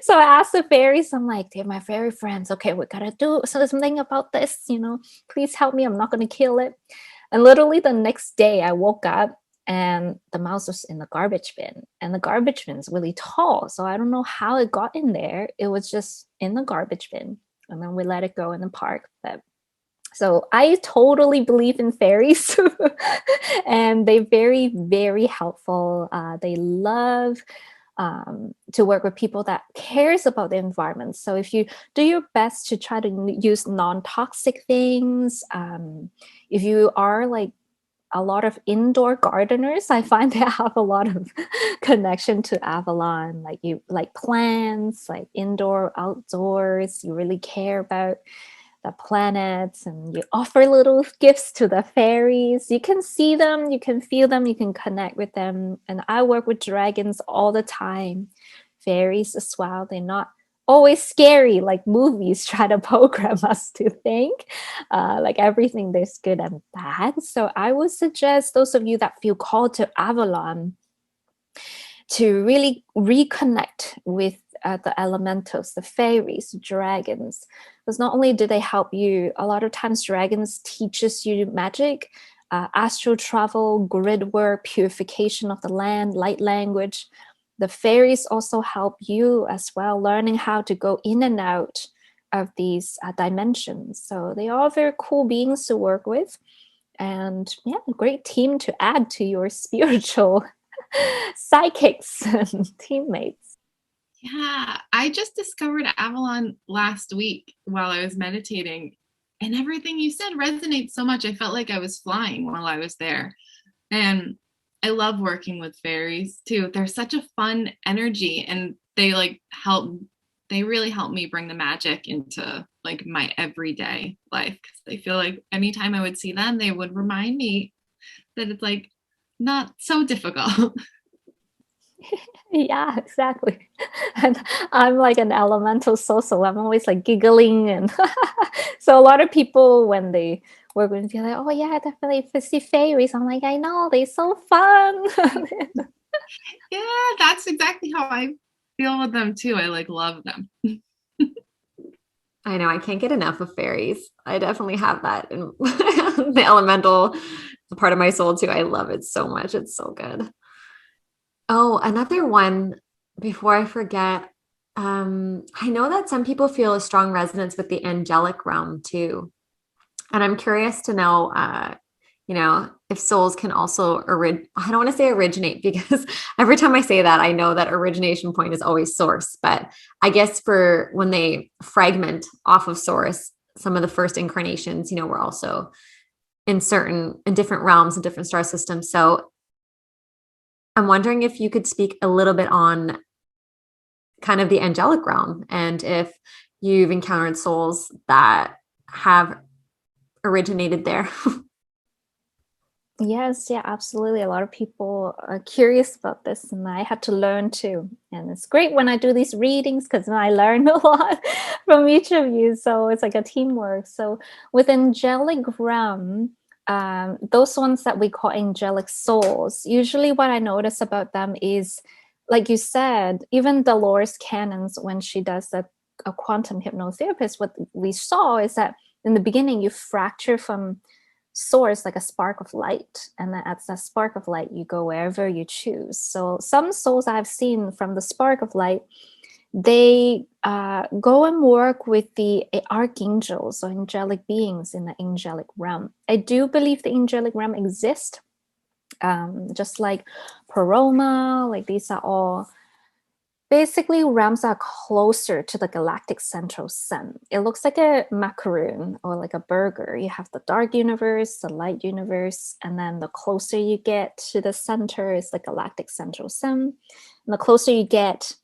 So I asked the fairies, I'm like, they're my fairy friends. Okay, we gotta do something about this, please help me. I'm not gonna kill it. And literally the next day I woke up and the mouse was in the garbage bin, and the garbage bin is really tall. So I don't know how it got in there. It was just in the garbage bin. And then we let it go in the park. But so I totally believe in fairies. And they're very, very helpful. They love to work with people that cares about the environment. So if you do your best to try to use non-toxic things, if you are like a lot of indoor gardeners, I find they have a lot of connection to Avalon. Like you like plants, like indoor, outdoors, you really care about the planets, and you offer little gifts to the fairies. You can see them, you can feel them, you can connect with them. And I work with dragons all the time, fairies as well. They're not always scary like movies try to program us to think. Like everything there's good and bad. So I would suggest those of you that feel called to Avalon to really reconnect with the elementals, the fairies, dragons, because not only do they help you, a lot of times dragons teaches you magic, astral travel, grid work, purification of the land, light language. The fairies also help you as well, learning how to go in and out of these dimensions. So they are very cool beings to work with. And yeah, a great team to add to your spiritual psychics and teammates. Yeah, I just discovered Avalon last week while I was meditating, and everything you said resonates so much. I felt like I was flying while I was there. And I love working with fairies too. They're such a fun energy, and they really help me bring the magic into like my everyday life. 'Cause I feel like anytime I would see them, they would remind me that it's like not so difficult. Yeah, exactly. And I'm like an elemental soul, so I'm always like giggling. And so a lot of people, when they work with me, feel like, oh yeah, definitely see fairies. I'm like, I know, they're so fun. Yeah, that's exactly how I feel with them too. I like love them. I know, I can't get enough of fairies. I definitely have that in the elemental part of my soul too. I love it so much. It's so good. Oh, another one before I forget. I know that some people feel a strong resonance with the angelic realm too. And I'm curious to know, if souls can also I don't want to say originate, because every time I say that, I know that origination point is always source. But I guess for when they fragment off of source, some of the first incarnations, were also in different realms and different star systems. So I'm wondering if you could speak a little bit on kind of the angelic realm, and if you've encountered souls that have originated there. Yes, yeah, absolutely. A lot of people are curious about this, and I had to learn too. And it's great when I do these readings because I learn a lot from each of you. So it's like a teamwork. So with angelic realm, those ones that we call angelic souls, usually what I notice about them is, like you said, even Dolores Cannon's, when she does a quantum hypnotherapist, what we saw is that in the beginning you fracture from source like a spark of light, and then at that spark of light you go wherever you choose. So some souls I've seen from the spark of light, they go and work with the archangels or angelic beings in the angelic realm. I do believe the angelic realm exists, just like Paroma, like these are all basically realms are closer to the galactic central sun. It looks like a macaroon or like a burger. You have the dark universe, the light universe, and then the closer you get to the center is the galactic central sun. And the closer you get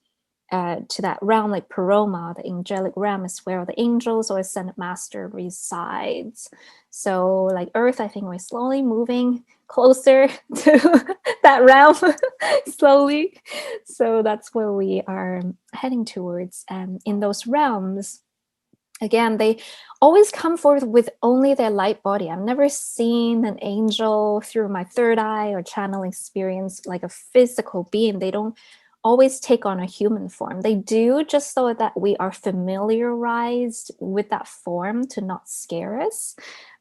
to that realm, like Paroma, the angelic realm, is where the angels or ascended master resides. So like Earth, I think we're slowly moving closer to that realm slowly. So that's where we are heading towards. And in those realms, again, they always come forth with only their light body. I've never seen an angel through my third eye or channel experience like a physical being. They don't always take on a human form. They do just so that we are familiarized with that form to not scare us.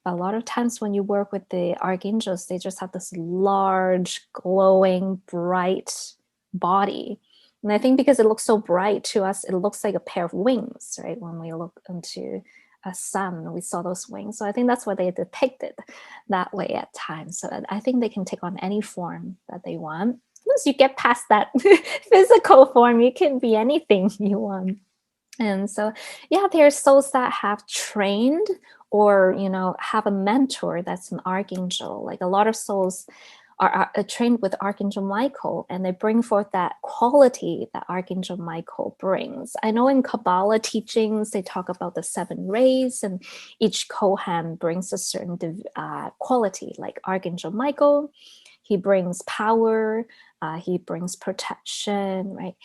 A lot of times when you work with the archangels, they just have this large, glowing, bright body. And I think because it looks so bright to us, it looks like a pair of wings, right? When we look into a sun, we saw those wings. So I think that's why they depicted that way at times. So I think they can take on any form that they want. Once you get past that physical form, you can be anything you want. And so, yeah, there are souls that have trained or, have a mentor that's an archangel. Like a lot of souls are trained with Archangel Michael, and they bring forth that quality that Archangel Michael brings. I know in Kabbalah teachings, they talk about the 7 rays, and each Kohen brings a certain quality, like Archangel Michael. He brings power, he brings protection, right?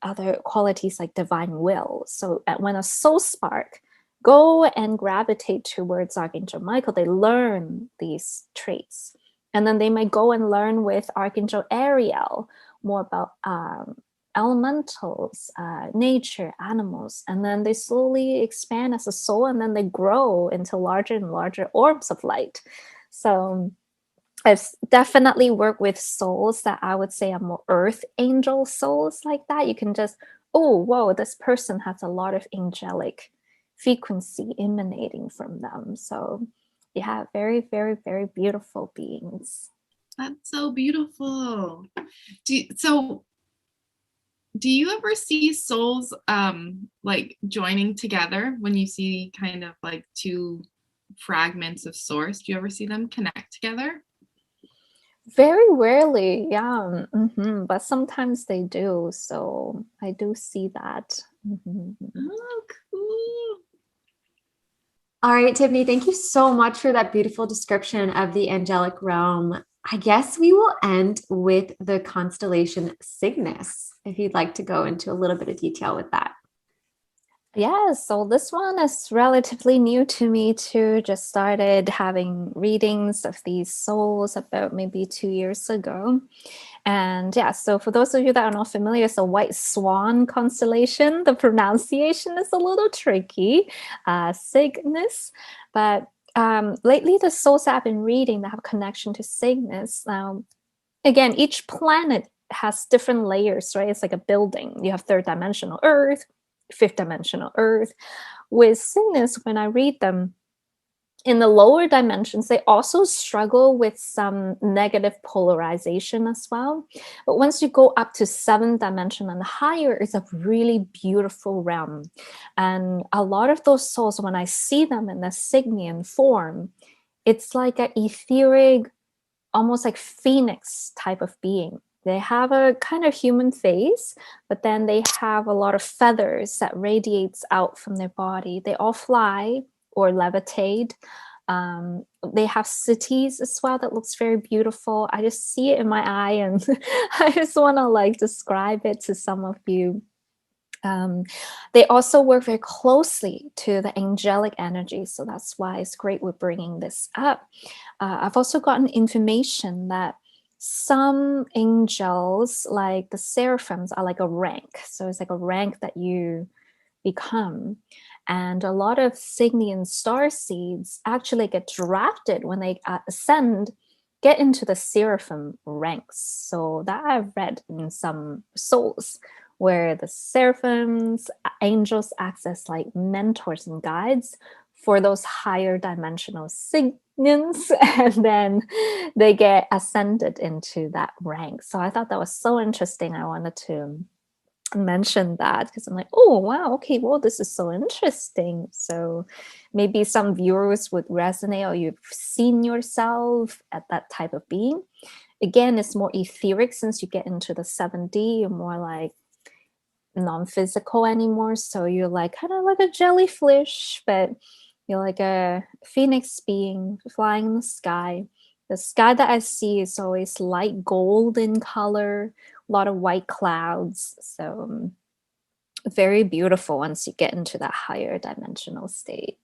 Other qualities like divine will. So when a soul spark go and gravitate towards Archangel Michael, they learn these traits. And then they might go and learn with Archangel Ariel more about elementals, nature, animals. And then they slowly expand as a soul, and then they grow into larger and larger orbs of light. So I've definitely worked with souls that I would say are more earth angel souls like that. You can just, oh, whoa, this person has a lot of angelic frequency emanating from them. So yeah, very, very, very beautiful beings. That's so beautiful. Do you ever see souls like joining together when you see kind of like 2 fragments of source? Do you ever see them connect together? Very rarely, yeah. But sometimes they do. So I do see that. Oh, cool. All right, Tiffany, thank you so much for that beautiful description of the angelic realm. I guess we will end with the constellation Cygnus, if you'd like to go into a little bit of detail with that. Yeah, so this one is relatively new to me too. Just started having readings of these souls about maybe 2 years ago. And yeah, so for those of you that are not familiar, it's a white swan constellation. The pronunciation is a little tricky, Cygnus. But lately, the souls that I've been reading that have connection to Cygnus, again, each planet has different layers, right? It's like a building. You have third dimensional Earth, fifth dimensional Earth. With Cygnus, when I read them, in the lower dimensions, they also struggle with some negative polarization as well. But once you go up to 7th dimension and higher, it's a really beautiful realm. And a lot of those souls, when I see them in the Cygnian form, it's like an etheric, almost like phoenix type of being. They have a kind of human face, but then they have a lot of feathers that radiates out from their body. They all fly or levitate. They have cities as well that looks very beautiful. I just see it in my eye, and I just want to like describe it to some of you. They also work very closely to the angelic energy, so that's why it's great with bringing this up. I've also gotten information that some angels, like the seraphims, are like a rank. So it's like a rank that you become. And a lot of Cygnian starseeds actually get drafted when they ascend, get into the seraphim ranks. So that I've read in some souls, where the seraphims, angels act as like mentors and guides for those higher dimensional Cygnians, and then they get ascended into that rank. So I thought that was so interesting. I wanted to mention that because I'm like, oh wow, okay, well, this is so interesting. So maybe some viewers would resonate, or you've seen yourself at that type of being. Again, it's more etheric since you get into the 7D. You're more like non-physical anymore, so you're like kind of like a jellyfish, but you're like a phoenix being flying in the sky. The sky that I see is always light gold in color, a lot of white clouds, so very beautiful once you get into that higher dimensional state.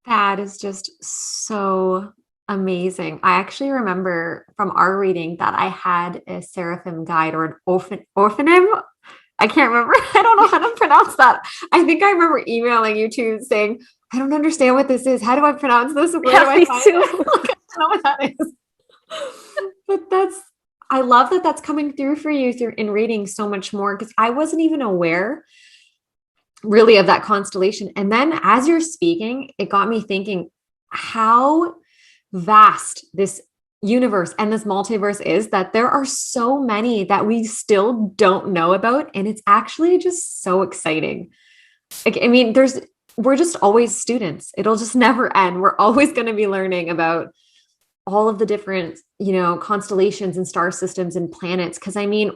That is just so amazing. I actually remember from our reading that I had a seraphim guide, or an orphanim. I can't remember. I don't know how to pronounce that. I think I remember emailing you two saying, I don't understand what this is. How do I pronounce this? Where do I find it? I don't know what that is. But I love that that's coming through for you in reading so much more, because I wasn't even aware really of that constellation. And then as you're speaking, it got me thinking how vast this universe and this multiverse is, that there are so many that we still don't know about. And it's actually just so exciting. Like, I mean, we're just always students. It'll just never end. We're always going to be learning about all of the different, constellations and star systems and planets. Cause I mean,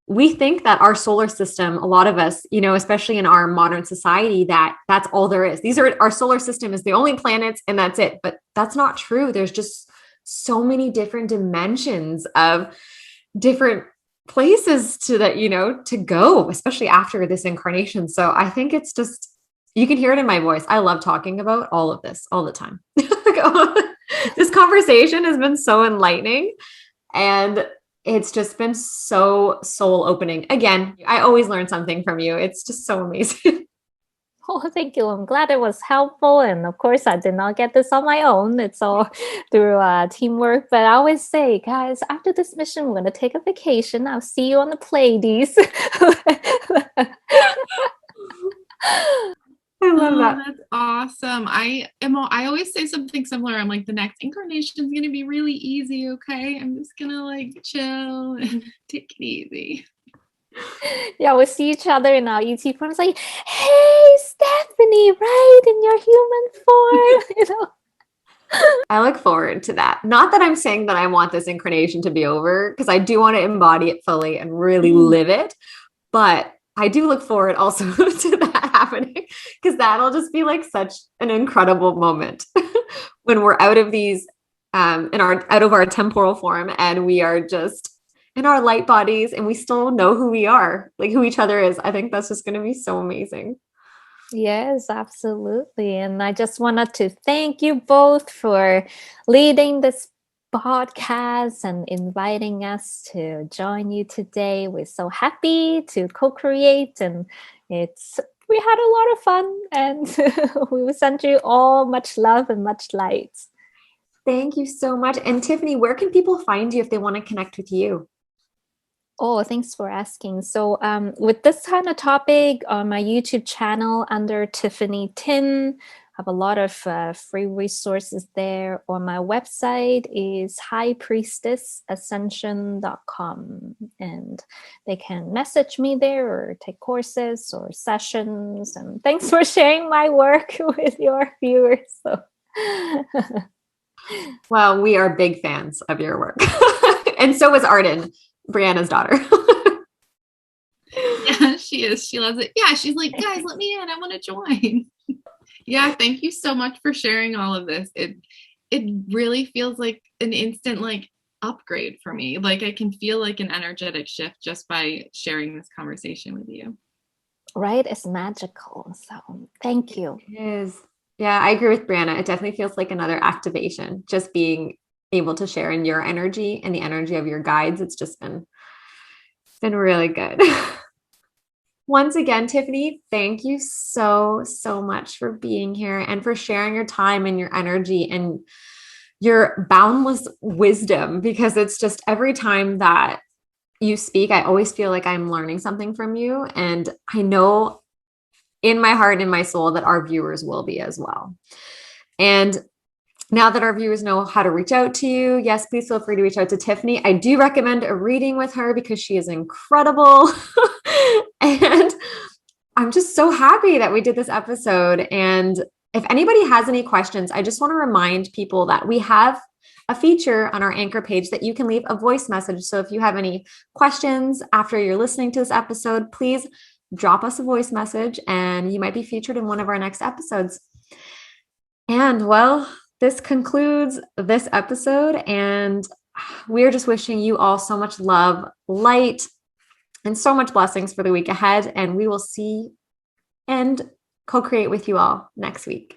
we think that our solar system, a lot of us, especially in our modern society, that's all there is. Our solar system is the only planets and that's it. But that's not true. There's just so many different dimensions of different places to go, especially after this incarnation. So I think it's just, you can hear it in my voice. I love talking about all of this all the time. This conversation has been so enlightening, and it's just been so soul opening. Again, I always learn something from you. It's just so amazing. Oh, thank you. I'm glad it was helpful. And of course, I did not get this on my own. It's all through teamwork. But I always say, guys, after this mission, we're going to take a vacation. I'll see you on the Pleiades. I love that. That's awesome. I always say something similar. I'm like, the next incarnation is going to be really easy. Okay. I'm just going to like chill and take it easy. Yeah, we'll see each other in our ET form. It's like, hey, Stephanie, right? In your human form, I look forward to that. Not that I'm saying that I want this incarnation to be over, because I do want to embody it fully and really live it. But I do look forward also to that happening, because that'll just be like such an incredible moment when we're out of these, out of our temporal form, and we are just in our light bodies, and we still know who we are, like who each other is. I think that's just going to be so amazing. Yes, absolutely. And I just wanted to thank you both for leading this podcast and inviting us to join you today. We're so happy to co-create, and we had a lot of fun, and we will send you all much love and much light. Thank you so much. And Tiffany, where can people find you if they want to connect with you? Oh, thanks for asking. So with this kind of topic on my YouTube channel under Tiffany Tin, I have a lot of free resources there. Or my website is highpriestessascension.com, and they can message me there or take courses or sessions. And thanks for sharing my work with your viewers. So. Well, we are big fans of your work. And so was Arden, Brianna's daughter. Yeah, she is. She loves it. Yeah, she's like, guys, let me in. I want to join. Yeah, thank you so much for sharing all of this. It really feels like an instant like upgrade for me. Like I can feel like an energetic shift just by sharing this conversation with you. Right? It's magical. So thank you. It is. Yeah, I agree with Brianna. It definitely feels like another activation, just being able to share in your energy and the energy of your guides. It's just been really good. Once again, Tiffany, thank you so, so much for being here and for sharing your time and your energy and your boundless wisdom, because it's just every time that you speak, I always feel like I'm learning something from you. And I know in my heart and in my soul that our viewers will be as well. And now that our viewers know how to reach out to you, yes, please feel free to reach out to Tiffany. I do recommend a reading with her because she is incredible. And I'm just so happy that we did this episode. And if anybody has any questions, I just want to remind people that we have a feature on our Anchor page that you can leave a voice message. So if you have any questions after you're listening to this episode, please drop us a voice message and you might be featured in one of our next episodes. And well, this concludes this episode, and we're just wishing you all so much love, light, and so much blessings for the week ahead. And we will see and co-create with you all next week.